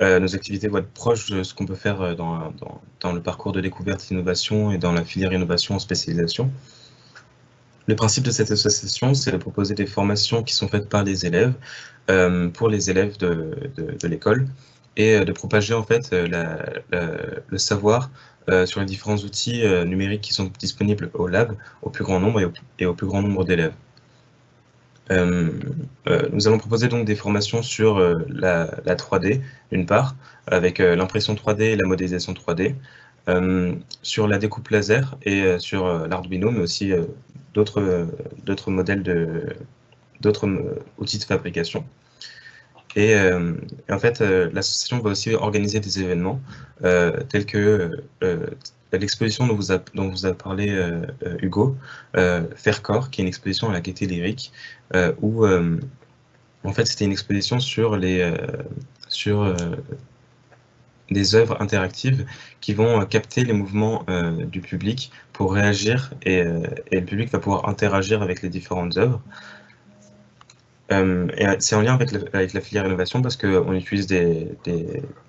Nos activités vont être proches de ce qu'on peut faire dans le parcours de découverte innovation et dans la filière innovation en spécialisation. Le principe de cette association, c'est de proposer des formations qui sont faites par les élèves, pour les élèves de l'école, et de propager en fait le savoir sur les différents outils numériques qui sont disponibles au lab, au plus grand nombre et au plus grand nombre d'élèves. Nous allons proposer donc des formations sur la 3D, d'une part, avec l'impression 3D et la modélisation 3D, sur la découpe laser et sur l'Arduino, mais aussi d'autres modèles d'autres outils de fabrication. Et en fait, l'association va aussi organiser des événements tels que l'exposition dont vous a parlé Hugo, Faire Corps, qui est une exposition à la Gaîté Lyrique, où en fait c'était une exposition sur des œuvres interactives qui vont capter les mouvements du public pour réagir, et le public va pouvoir interagir avec les différentes œuvres. Et c'est en lien avec la filière innovation parce qu'on utilise des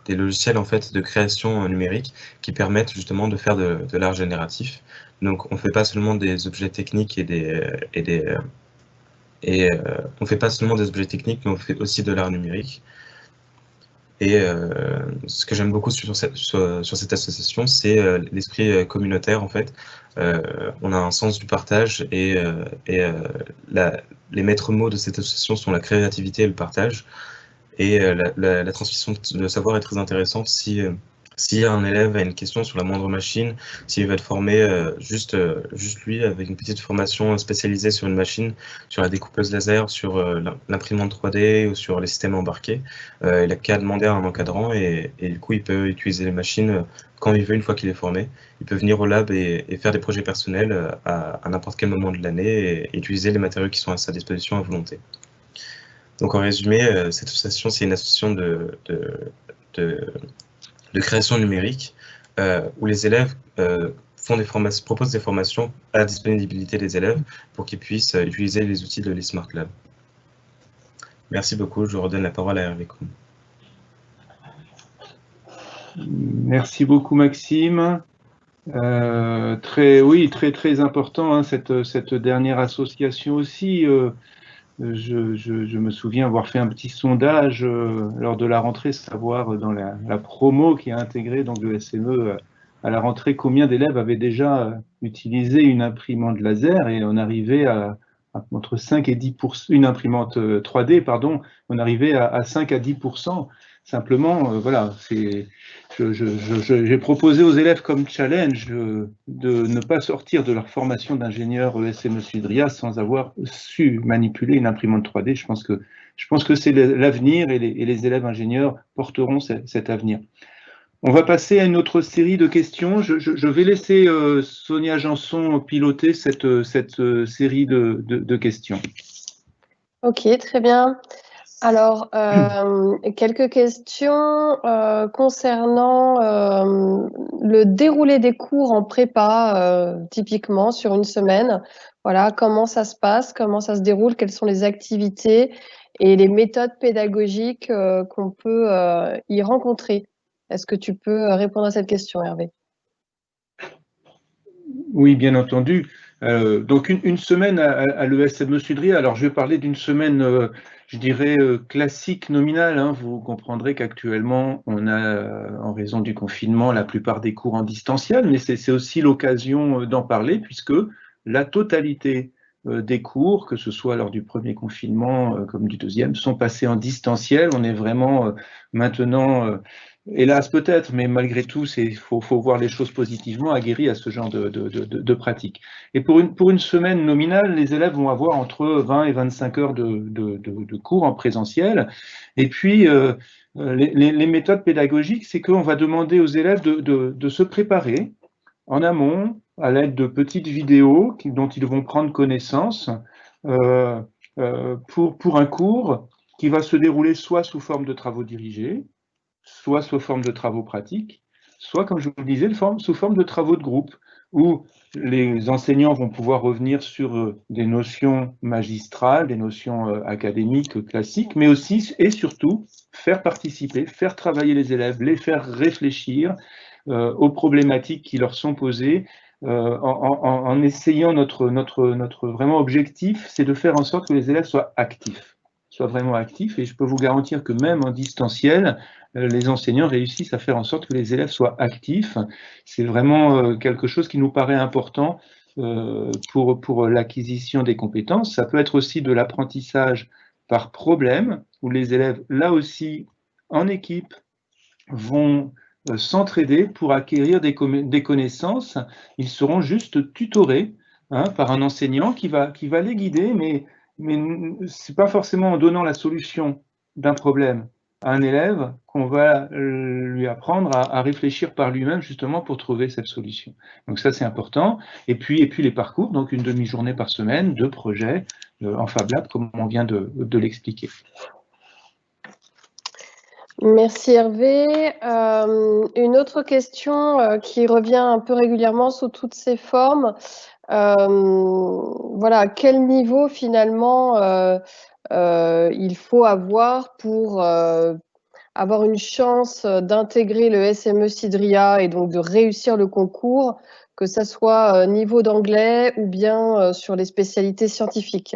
logiciels en fait de création numérique qui permettent justement de faire de l'art génératif. Donc on ne fait pas seulement des objets techniques on fait pas seulement des objets techniques, mais on fait aussi de l'art numérique. Et ce que j'aime beaucoup sur cette association, c'est l'esprit communautaire en fait. On a un sens du partage et les maîtres mots de cette association sont la créativité et le partage. Et la transmission de savoir est très intéressante si un élève a une question sur la moindre machine, s'il veut être formé juste lui avec une petite formation spécialisée sur une machine, sur la découpeuse laser, sur l'imprimante 3D ou sur les systèmes embarqués, il n'a qu'à demander à un encadrant et du coup il peut utiliser les machines quand il veut une fois qu'il est formé. Il peut venir au lab et faire des projets personnels à n'importe quel moment de l'année et utiliser les matériaux qui sont à sa disposition à volonté. Donc en résumé, cette association, c'est une association de création numérique où les élèves proposent des formations à la disponibilité des élèves pour qu'ils puissent utiliser les outils de l'eSmart Lab. Merci beaucoup, je redonne la parole à Hervé Coulon. Merci beaucoup Maxime. Très important cette dernière association aussi. Je me souviens avoir fait un petit sondage lors de la rentrée, savoir dans la promo qui a intégré donc le SME à la rentrée combien d'élèves avaient déjà utilisé une imprimante laser, et on arrivait à entre 5 et 10%, une imprimante 3D, pardon, on arrivait à 5 à 10%. Simplement, voilà, j'ai proposé aux élèves comme challenge de ne pas sortir de leur formation d'ingénieur ESME Sudria sans avoir su manipuler une imprimante 3D. Je pense que c'est l'avenir, et les élèves ingénieurs porteront cet avenir. On va passer à une autre série de questions. Je vais laisser Sonia Janson piloter cette série de questions. Ok, très bien. Alors, quelques questions concernant le déroulé des cours en prépa, typiquement sur une semaine. Voilà, comment ça se passe, comment ça se déroule, quelles sont les activités et les méthodes pédagogiques qu'on peut y rencontrer. Est-ce que tu peux répondre à cette question, Hervé? Oui, bien entendu. Donc une semaine à l'ESME Sudria. Alors je vais parler d'une semaine, je dirais, classique nominale. Hein. Vous comprendrez qu'actuellement, on a, en raison du confinement, la plupart des cours en distanciel, mais c'est aussi l'occasion d'en parler puisque la totalité des cours, que ce soit lors du premier confinement comme du deuxième, sont passés en distanciel. On est vraiment maintenant... hélas peut-être, mais malgré tout, il faut voir les choses positivement, aguerris à ce genre de pratique. Et pour une semaine nominale, les élèves vont avoir entre 20 et 25 heures de cours en présentiel. Et puis, les méthodes pédagogiques, c'est qu'on va demander aux élèves de se préparer en amont à l'aide de petites vidéos dont ils vont prendre connaissance pour un cours qui va se dérouler soit sous forme de travaux dirigés, soit sous forme de travaux pratiques, soit, comme je vous le disais, sous forme de travaux de groupe, où les enseignants vont pouvoir revenir sur des notions magistrales, des notions académiques classiques, mais aussi et surtout faire participer, faire travailler les élèves, les faire réfléchir aux problématiques qui leur sont posées, en essayant notre vraiment objectif, c'est de faire en sorte que les élèves soient vraiment actifs, et je peux vous garantir que même en distanciel, les enseignants réussissent à faire en sorte que les élèves soient actifs. C'est vraiment quelque chose qui nous paraît important pour l'acquisition des compétences. Ça peut être aussi de l'apprentissage par problème, où les élèves, là aussi, en équipe, vont s'entraider pour acquérir des connaissances. Ils seront juste tutorés par un enseignant qui va les guider, mais ce n'est pas forcément en donnant la solution d'un problème à un élève qu'on va lui apprendre à réfléchir par lui-même justement pour trouver cette solution. Donc ça, c'est important. Et puis les parcours, donc une demi-journée par semaine de projets en Fab Lab, comme on vient de l'expliquer. Merci Hervé. Une autre question qui revient un peu régulièrement sous toutes ses formes. Voilà, à quel niveau finalement il faut avoir pour avoir une chance d'intégrer le SME Sydria et donc de réussir le concours, que ça soit niveau d'anglais ou bien sur les spécialités scientifiques?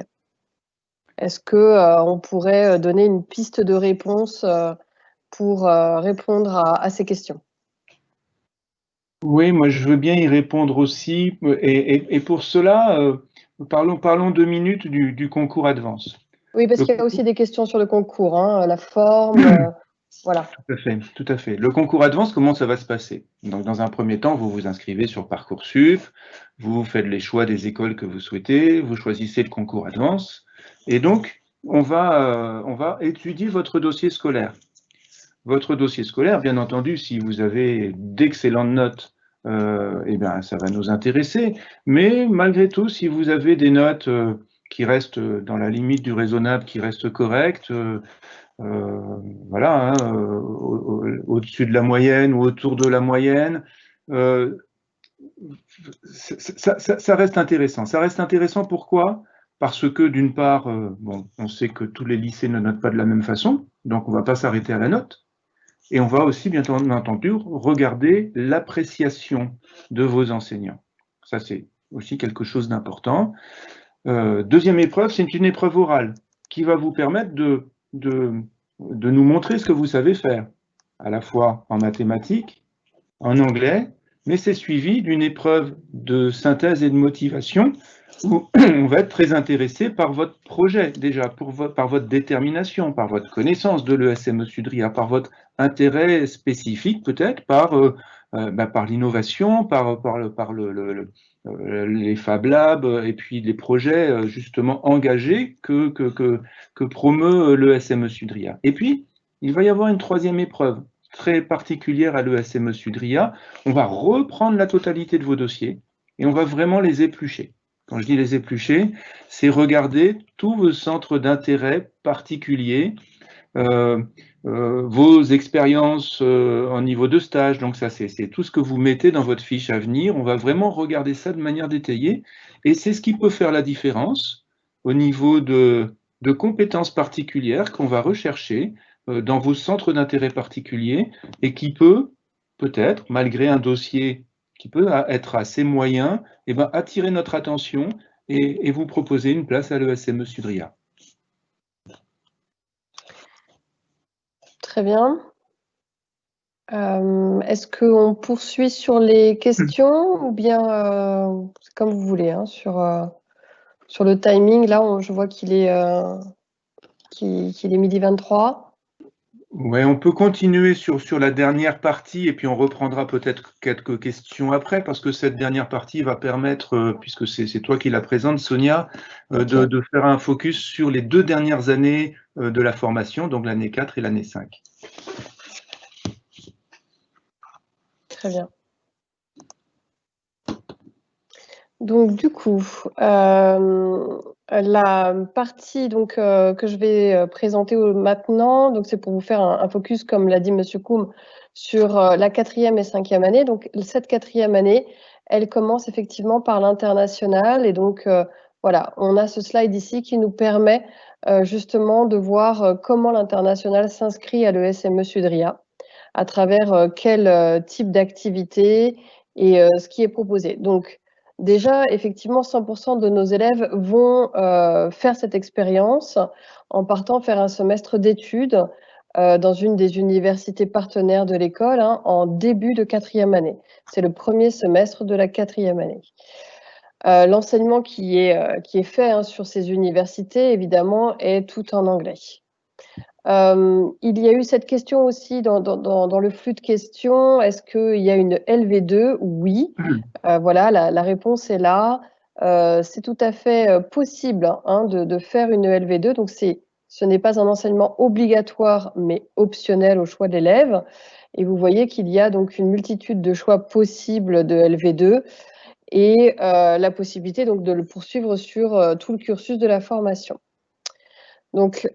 Est-ce que on pourrait donner une piste de réponse pour répondre à ces questions? Oui, moi je veux bien y répondre aussi. Et pour cela, parlons 2 minutes du concours Advance. Oui, parce qu'il y a aussi des questions sur le concours, hein, la forme, voilà. Tout à fait. Le concours Advance, comment ça va se passer? Donc, dans un premier temps, vous vous inscrivez sur Parcoursup, vous faites les choix des écoles que vous souhaitez, vous choisissez le concours Advance, et donc on va étudier votre dossier scolaire. Votre dossier scolaire, bien entendu, si vous avez d'excellentes notes, eh bien, ça va nous intéresser. Mais malgré tout, si vous avez des notes qui restent dans la limite du raisonnable, qui restent correctes, voilà, hein, au-dessus de la moyenne ou autour de la moyenne, ça reste intéressant. Ça reste intéressant pourquoi? Parce que d'une part, bon, on sait que tous les lycées ne notent pas de la même façon, donc on ne va pas s'arrêter à la note. Et on va aussi, bien entendu, regarder l'appréciation de vos enseignants. Ça, c'est aussi quelque chose d'important. Deuxième épreuve, c'est une épreuve orale qui va vous permettre de nous montrer ce que vous savez faire, à la fois en mathématiques, en anglais, mais c'est suivi d'une épreuve de synthèse et de motivation où on va être très intéressé par votre projet déjà, par votre détermination, par votre connaissance de l'ESME Sudria, par votre intérêt spécifique peut-être, par l'innovation, par les Fab Labs et puis les projets justement engagés que promeut l'ESME Sudria. Et puis, il va y avoir une troisième épreuve très particulière à l'ESME Sudria. On va reprendre la totalité de vos dossiers et on va vraiment les éplucher. Quand je dis les éplucher, c'est regarder tous vos centres d'intérêt particuliers, vos expériences en niveau de stage. Donc ça, c'est tout ce que vous mettez dans votre fiche à venir. On va vraiment regarder ça de manière détaillée. Et c'est ce qui peut faire la différence au niveau de compétences particulières qu'on va rechercher dans vos centres d'intérêt particuliers et qui peut, peut-être, malgré un dossier qui peut être assez moyen, eh ben, attirer notre attention et vous proposer une place à l'ESME Sudria. Très bien. Est-ce qu'on poursuit sur les questions ou bien c'est comme vous voulez, hein, sur le timing? Là, je vois qu'il est, qu'il est midi 23. Ouais, on peut continuer sur la dernière partie et puis on reprendra peut-être quelques questions après parce que cette dernière partie va permettre, puisque c'est toi qui la présente, Sonia, de faire un focus sur les 2 dernières années de la formation, donc l'année 4 et l'année 5. Très bien. Donc du coup, la partie donc, que je vais présenter maintenant, donc c'est pour vous faire un focus, comme l'a dit Monsieur Koum, sur la 4e et 5e année. Donc cette 4e année, elle commence effectivement par l'international et donc voilà, on a ce slide ici qui nous permet justement de voir comment l'international s'inscrit à l'ESME Sudria, à travers quel type d'activité et ce qui est proposé. Donc déjà, effectivement, 100% de nos élèves vont faire cette expérience en partant faire un semestre d'études dans une des universités partenaires de l'école en début de 4e année. C'est le premier semestre de la 4e année. L'enseignement qui est fait sur ces universités, évidemment, est tout en anglais. Il y a eu cette question aussi dans le flux de questions. Est-ce qu'il y a une LV2? Oui. Voilà, la réponse est là. C'est tout à fait possible de faire une LV2. Donc, ce n'est pas un enseignement obligatoire, mais optionnel au choix de l'élève. Et vous voyez qu'il y a donc une multitude de choix possibles de LV2 et la possibilité donc de le poursuivre sur tout le cursus de la formation. Donc,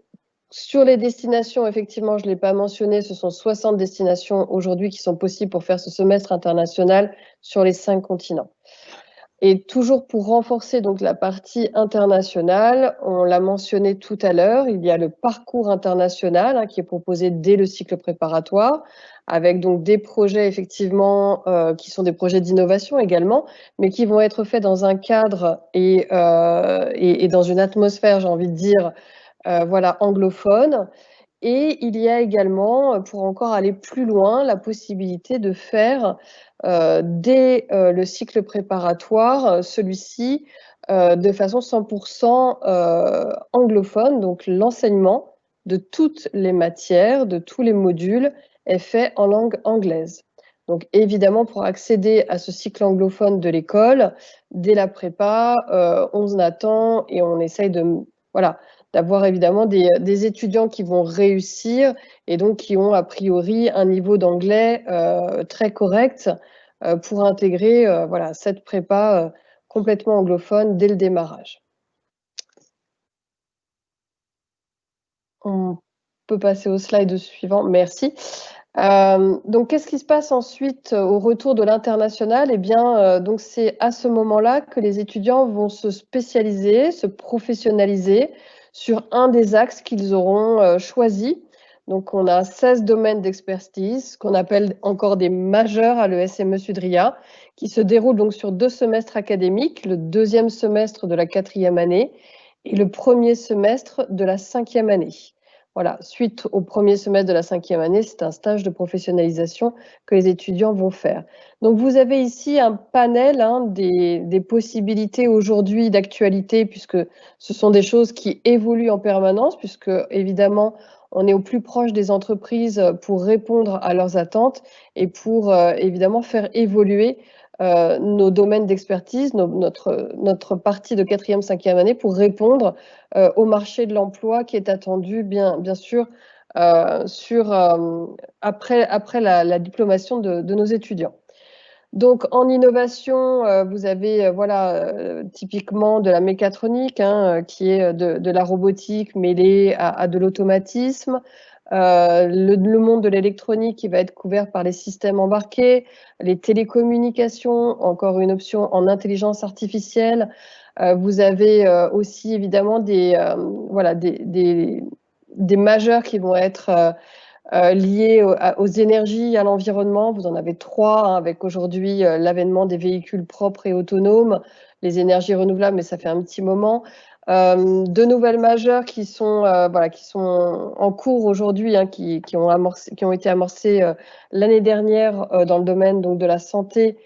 sur les destinations, effectivement, je ne l'ai pas mentionné, ce sont 60 destinations aujourd'hui qui sont possibles pour faire ce semestre international sur les 5 continents. Et toujours pour renforcer donc la partie internationale, on l'a mentionné tout à l'heure, il y a le parcours international qui est proposé dès le cycle préparatoire, avec donc des projets effectivement qui sont des projets d'innovation également, mais qui vont être faits dans un cadre et dans une atmosphère, j'ai envie de dire, voilà, anglophone. Et il y a également, pour encore aller plus loin, la possibilité de faire dès le cycle préparatoire, celui-ci de façon 100% anglophone. Donc l'enseignement de toutes les matières, de tous les modules est fait en langue anglaise. Donc évidemment, pour accéder à ce cycle anglophone de l'école, dès la prépa, on se attend et on essaye d'avoir évidemment des étudiants qui vont réussir et donc qui ont a priori un niveau d'anglais très correct pour intégrer cette prépa complètement anglophone dès le démarrage. On peut passer au slide suivant, merci. Donc, qu'est-ce qui se passe ensuite au retour de l'international? Eh bien, donc c'est à ce moment-là que les étudiants vont se spécialiser, se professionnaliser sur un des axes qu'ils auront choisi. Donc, on a 16 domaines d'expertise qu'on appelle encore des majeurs à l'ESME Sudria, qui se déroulent donc sur 2 semestres académiques, le 2e semestre de la 4e année et le 1er semestre de la 5e année. Voilà, suite au 1er semestre de la 5e année, c'est un stage de professionnalisation que les étudiants vont faire. Donc, vous avez ici un panel des possibilités aujourd'hui d'actualité, puisque ce sont des choses qui évoluent en permanence, puisque évidemment, on est au plus proche des entreprises pour répondre à leurs attentes et pour évidemment faire évoluer nos domaines d'expertise, notre partie de 4e, 5e année pour répondre au marché de l'emploi qui est attendu bien sûr après la diplomation de nos étudiants. Donc en innovation, vous avez typiquement de la mécatronique qui est de la robotique mêlée à de l'automatisme. le monde de l'électronique qui va être couvert par les systèmes embarqués, les télécommunications, encore une option en intelligence artificielle. Vous avez aussi évidemment des majeurs qui vont être liés aux énergies, à l'environnement. Vous en avez 3, hein, avec aujourd'hui l'avènement des véhicules propres et autonomes, les énergies renouvelables, mais ça fait un petit moment. 2 nouvelles majeures qui sont en cours aujourd'hui, hein, qui ont été amorcées l'année dernière dans le domaine donc, de la santé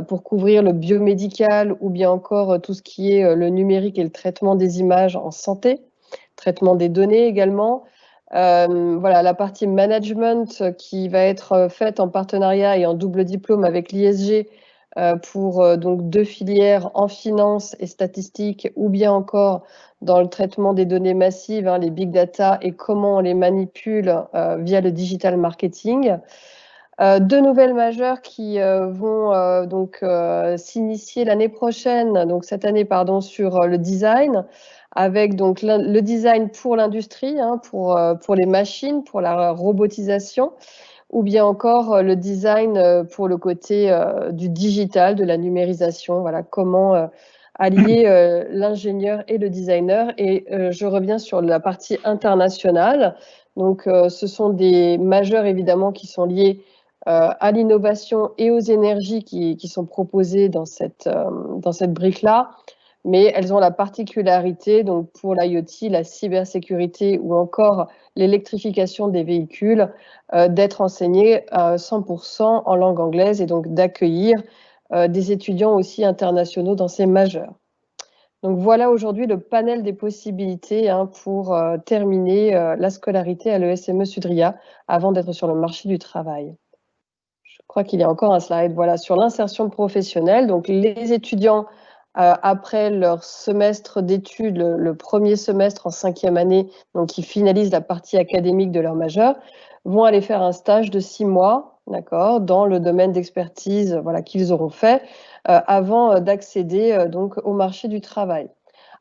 pour couvrir le biomédical ou bien encore tout ce qui est le numérique et le traitement des images en santé, traitement des données également. Voilà, la partie management qui va être faite en partenariat et en double diplôme avec l'ISG pour donc 2 filières en finance et statistiques ou bien encore dans le traitement des données massives, hein, les big data et comment on les manipule via le digital marketing. 2 nouvelles majeures qui vont donc s'initier l'année prochaine, donc cette année pardon, sur le design, avec donc le design pour l'industrie, hein, pour les machines, pour la robotisation, ou bien encore le design pour le côté du digital, de la numérisation. Voilà comment allier l'ingénieur et le designer. Et je reviens sur la partie internationale. Donc, ce sont des majeurs évidemment qui sont liés à l'innovation et aux énergies qui sont proposées dans cette brique-là. Mais elles ont la particularité, donc pour l'IoT, la cybersécurité ou encore l'électrification des véhicules, d'être enseignées à 100% en langue anglaise et donc d'accueillir des étudiants aussi internationaux dans ces majeurs. Donc voilà aujourd'hui le panel des possibilités, hein, pour terminer la scolarité à l'ESME Sudria avant d'être sur le marché du travail. Je crois qu'il y a encore un slide, voilà, sur l'insertion professionnelle. Donc les étudiants, après leur semestre d'études, le premier semestre en 5e année, donc qui finalisent la partie académique de leur majeur, vont aller faire un stage de 6 mois, d'accord, dans le domaine d'expertise, voilà, qu'ils auront fait avant d'accéder donc au marché du travail.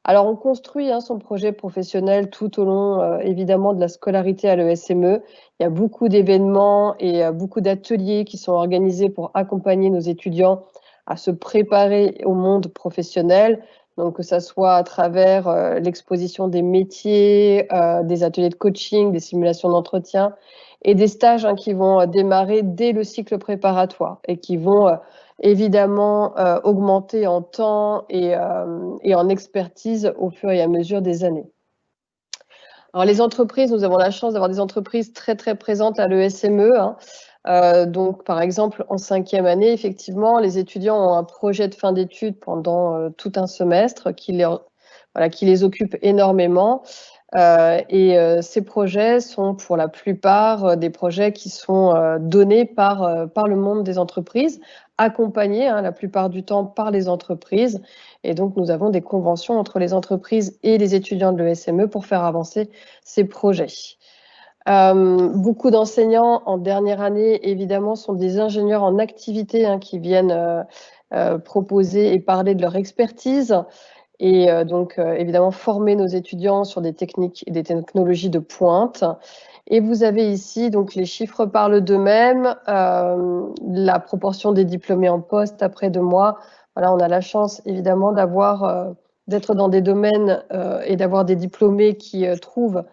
Alors, on construit son projet professionnel tout au long, évidemment, de la scolarité à l'ESME. Il y a beaucoup d'événements et beaucoup d'ateliers qui sont organisés pour accompagner nos étudiants à se préparer au monde professionnel. Donc, que ça soit à travers l'exposition des métiers, des ateliers de coaching, des simulations d'entretien et des stages qui vont démarrer dès le cycle préparatoire et qui vont évidemment augmenter en temps et en expertise au fur et à mesure des années. Alors les entreprises, nous avons la chance d'avoir des entreprises très très présentes à l'ESME. Donc par exemple en 5e année, effectivement, les étudiants ont un projet de fin d'études pendant tout un semestre qui les occupe énormément. Ces projets sont pour la plupart des projets qui sont donnés par le monde des entreprises, accompagnés la plupart du temps par les entreprises. Et donc, nous avons des conventions entre les entreprises et les étudiants de l'ESME pour faire avancer ces projets. Beaucoup d'enseignants en dernière année, évidemment, sont des ingénieurs en activité qui viennent proposer et parler de leur expertise. Et donc, évidemment, former nos étudiants sur des techniques et des technologies de pointe. Et vous avez ici, donc, les chiffres parlent d'eux-mêmes, la proportion des diplômés en poste après 2 mois. Voilà, on a la chance, évidemment, d'être dans des domaines et d'avoir des diplômés qui trouvent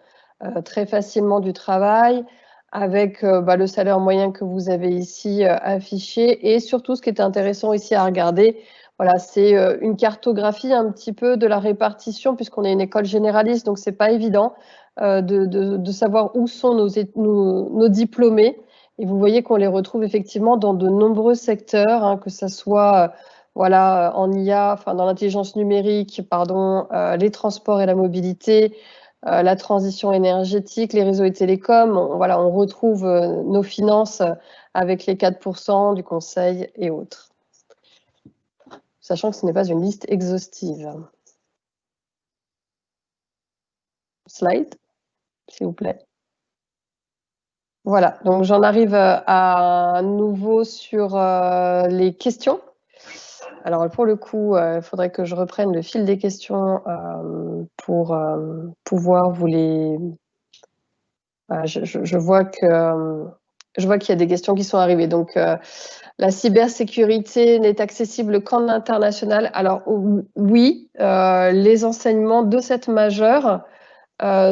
très facilement du travail, avec le salaire moyen que vous avez ici affiché. Et surtout, ce qui est intéressant ici à regarder, voilà, c'est une cartographie un petit peu de la répartition, puisqu'on est une école généraliste, donc c'est pas évident de savoir où sont nos diplômés. Et vous voyez qu'on les retrouve effectivement dans de nombreux secteurs, que ce soit en IA, dans l'intelligence numérique, les transports et la mobilité, la transition énergétique, les réseaux et télécoms. On retrouve nos finances avec les 4% du conseil et autres. Sachant que ce n'est pas une liste exhaustive. Slide, s'il vous plaît. Voilà, donc j'en arrive à nouveau sur les questions. Alors pour le coup, il faudrait que je reprenne le fil des questions pour pouvoir vous les Je vois qu'il y a des questions qui sont arrivées. Donc, la cybersécurité n'est accessible qu'en international. Alors oui, les enseignements de cette majeure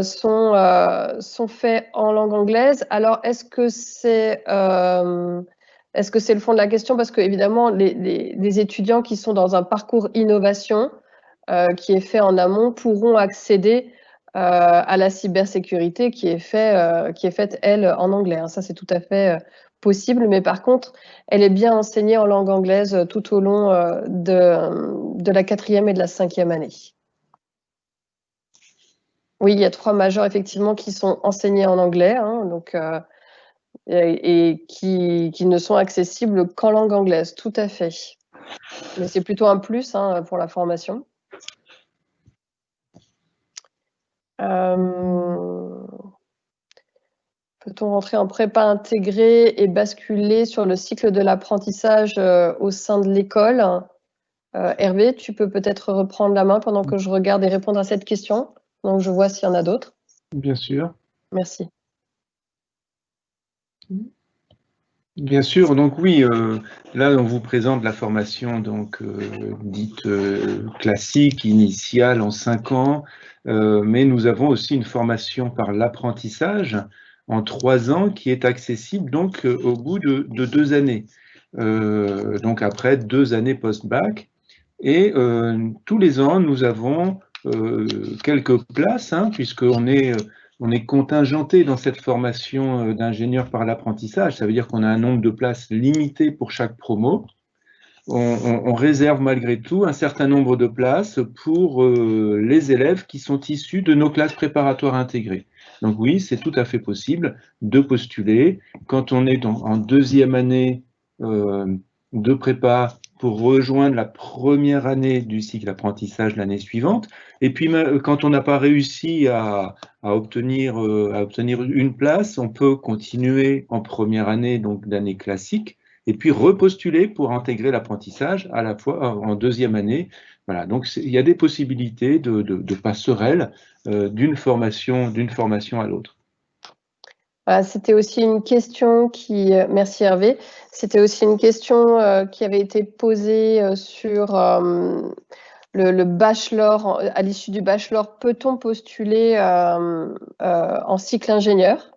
sont faits en langue anglaise. Alors, est-ce que c'est le fond de la question? Parce que évidemment, les étudiants qui sont dans un parcours innovation qui est fait en amont pourront accéder à la cybersécurité qui est faite, elle, en anglais. Hein. Ça, c'est tout à fait possible. Mais par contre, elle est bien enseignée en langue anglaise tout au long de la 4e et de la 5e année. Oui, il y a 3 majeurs effectivement qui sont enseignés en anglais, hein, donc, et qui ne sont accessibles qu'en langue anglaise, tout à fait. Mais c'est plutôt un plus hein, pour la formation. Peut-on rentrer en prépa intégrée et basculer sur le cycle de l'apprentissage au sein de l'école? Hervé, tu peux peut-être reprendre la main pendant que je regarde et répondre à cette question. Donc, je vois s'il y en a d'autres. Bien sûr. Merci. Bien sûr, donc oui, là on vous présente la formation donc dite classique, initiale en 5 ans, mais nous avons aussi une formation par l'apprentissage en 3 ans qui est accessible donc au bout de 2 années, donc après 2 années post-bac, et tous les ans nous avons quelques places, hein, puisqu'on est contingenté dans cette formation d'ingénieur par l'apprentissage. Ça veut dire qu'on a un nombre de places limité pour chaque promo. On réserve malgré tout un certain nombre de places pour les élèves qui sont issus de nos classes préparatoires intégrées. Donc oui, c'est tout à fait possible de postuler quand on est en 2e année de prépa pour rejoindre la première année du cycle d'apprentissage l'année suivante. Et puis, quand on n'a pas réussi à obtenir une place, on peut continuer en première année, donc d'année classique, et puis repostuler pour intégrer l'apprentissage à la fois en 2e année. Voilà, donc il y a des possibilités de passerelle d'une formation à l'autre. C'était aussi une question qui, merci Hervé, c'était aussi une question qui avait été posée sur le bachelor. À l'issue du bachelor, peut-on postuler en cycle ingénieur?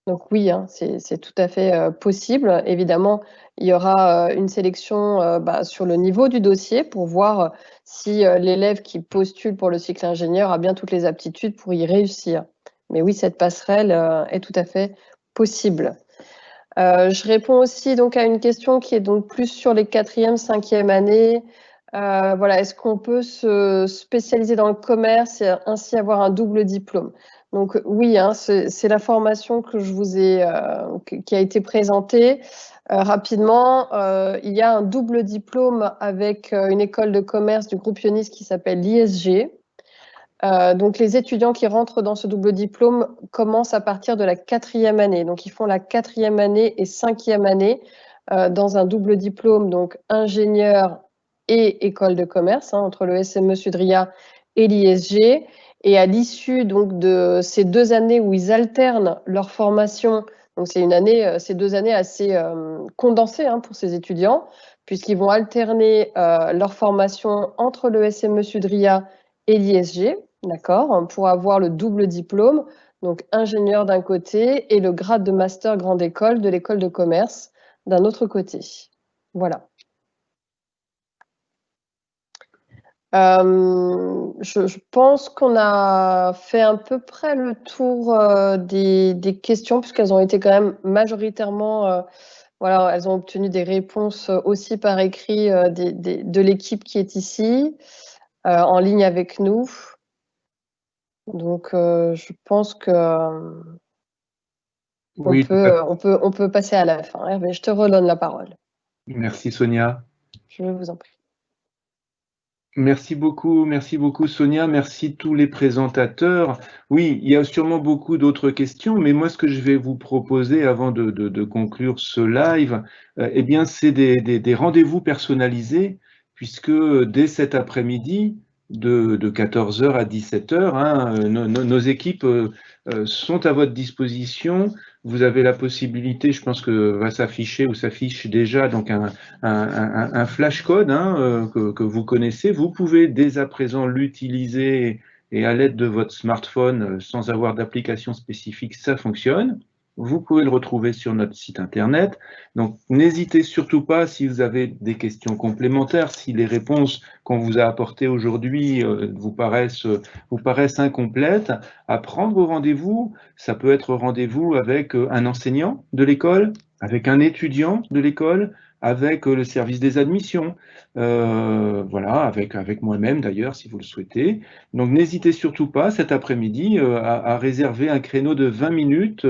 Donc oui, hein, c'est tout à fait possible. Évidemment, il y aura une sélection sur le niveau du dossier pour voir si l'élève qui postule pour le cycle ingénieur a bien toutes les aptitudes pour y réussir. Mais oui, cette passerelle est tout à fait possible. Je réponds aussi donc à une question qui est donc plus sur les 4e, 5e années. Voilà, est-ce qu'on peut se spécialiser dans le commerce et ainsi avoir un double diplôme? Donc oui, hein, c'est la formation que je vous ai, qui a été présentée rapidement. Il y a un double diplôme avec une école de commerce du groupe Ionis qui s'appelle l'ISG. Donc les étudiants qui rentrent dans ce double diplôme commencent à partir de la 4e année. Donc ils font la 4e année et 5e année dans un double diplôme, donc ingénieur et école de commerce, hein, entre le SME Sudria et l'ISG. Et à l'issue donc de ces 2 années où ils alternent leur formation, donc c'est 2 années assez condensées hein, pour ces étudiants, puisqu'ils vont alterner leur formation entre le SME Sudria et l'ISG, d'accord, pour avoir le double diplôme, donc ingénieur d'un côté et le grade de master grande école de l'école de commerce d'un autre côté. Voilà. Je pense qu'on a fait à peu près le tour des questions, puisqu'elles ont été quand même majoritairement, voilà, elles ont obtenu des réponses aussi par écrit de l'équipe qui est ici, en ligne avec nous. Donc, je pense que oui, on peut passer à la fin. Hervé, je te redonne la parole. Merci Sonia. Je vous en prie. Merci beaucoup Sonia, merci tous les présentateurs. Oui, il y a sûrement beaucoup d'autres questions, mais moi ce que je vais vous proposer avant de conclure ce live, eh bien c'est des rendez-vous personnalisés, puisque dès cet après-midi, de 14 h à 17 h. Hein. Nos équipes sont à votre disposition. Vous avez la possibilité, je pense que va s'afficher ou s'affiche déjà donc un flash code hein, que vous connaissez. Vous pouvez dès à présent l'utiliser et à l'aide de votre smartphone sans avoir d'application spécifique, ça fonctionne. Vous pouvez le retrouver sur notre site internet. Donc, n'hésitez surtout pas si vous avez des questions complémentaires, si les réponses qu'on vous a apportées aujourd'hui vous paraissent incomplètes, à prendre rendez-vous. Ça peut être rendez-vous avec un enseignant de l'école, avec un étudiant de l'école, avec le service des admissions, voilà, avec moi-même d'ailleurs, si vous le souhaitez. Donc, n'hésitez surtout pas cet après-midi à réserver un créneau de 20 minutes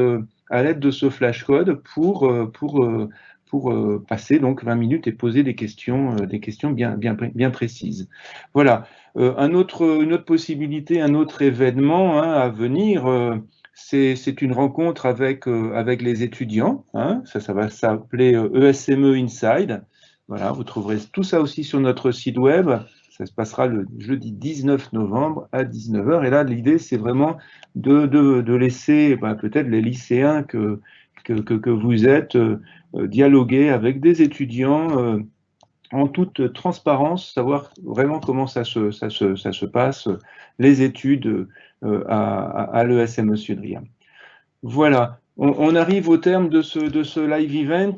à l'aide de ce flash code pour passer donc 20 minutes et poser des questions bien précises. Voilà. Une autre possibilité, un autre événement hein, à venir, c'est une rencontre avec les étudiants. Hein, ça va s'appeler ESME Inside. Voilà, vous trouverez tout ça aussi sur notre site web. Ça se passera le jeudi 19 novembre à 19 h. Et là, l'idée, c'est vraiment de laisser peut-être les lycéens que vous êtes dialoguer avec des étudiants en toute transparence, savoir vraiment comment ça se passe, les études à l'ESME Sudria. Voilà. On arrive au terme de ce live event.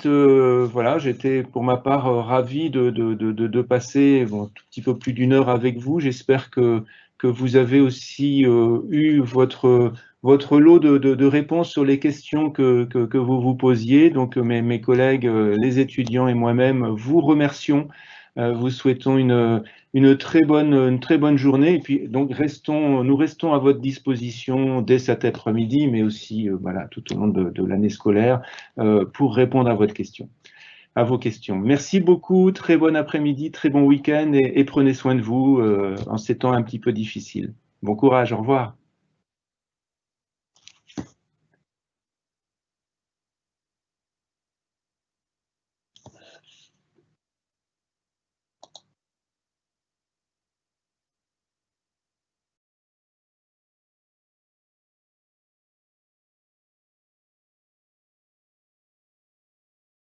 Voilà, j'étais pour ma part ravi de passer un tout petit peu plus d'une heure avec vous. J'espère que vous avez aussi eu votre lot de réponses sur les questions que vous vous posiez. Donc mes collègues, les étudiants et moi-même vous remercions. Vous souhaitons une très bonne journée et puis donc nous restons à votre disposition dès cet après-midi, mais aussi voilà, tout au long de l'année scolaire pour répondre à vos questions. Merci beaucoup, très bon après-midi, très bon week-end et prenez soin de vous en ces temps un petit peu difficiles. Bon courage, au revoir.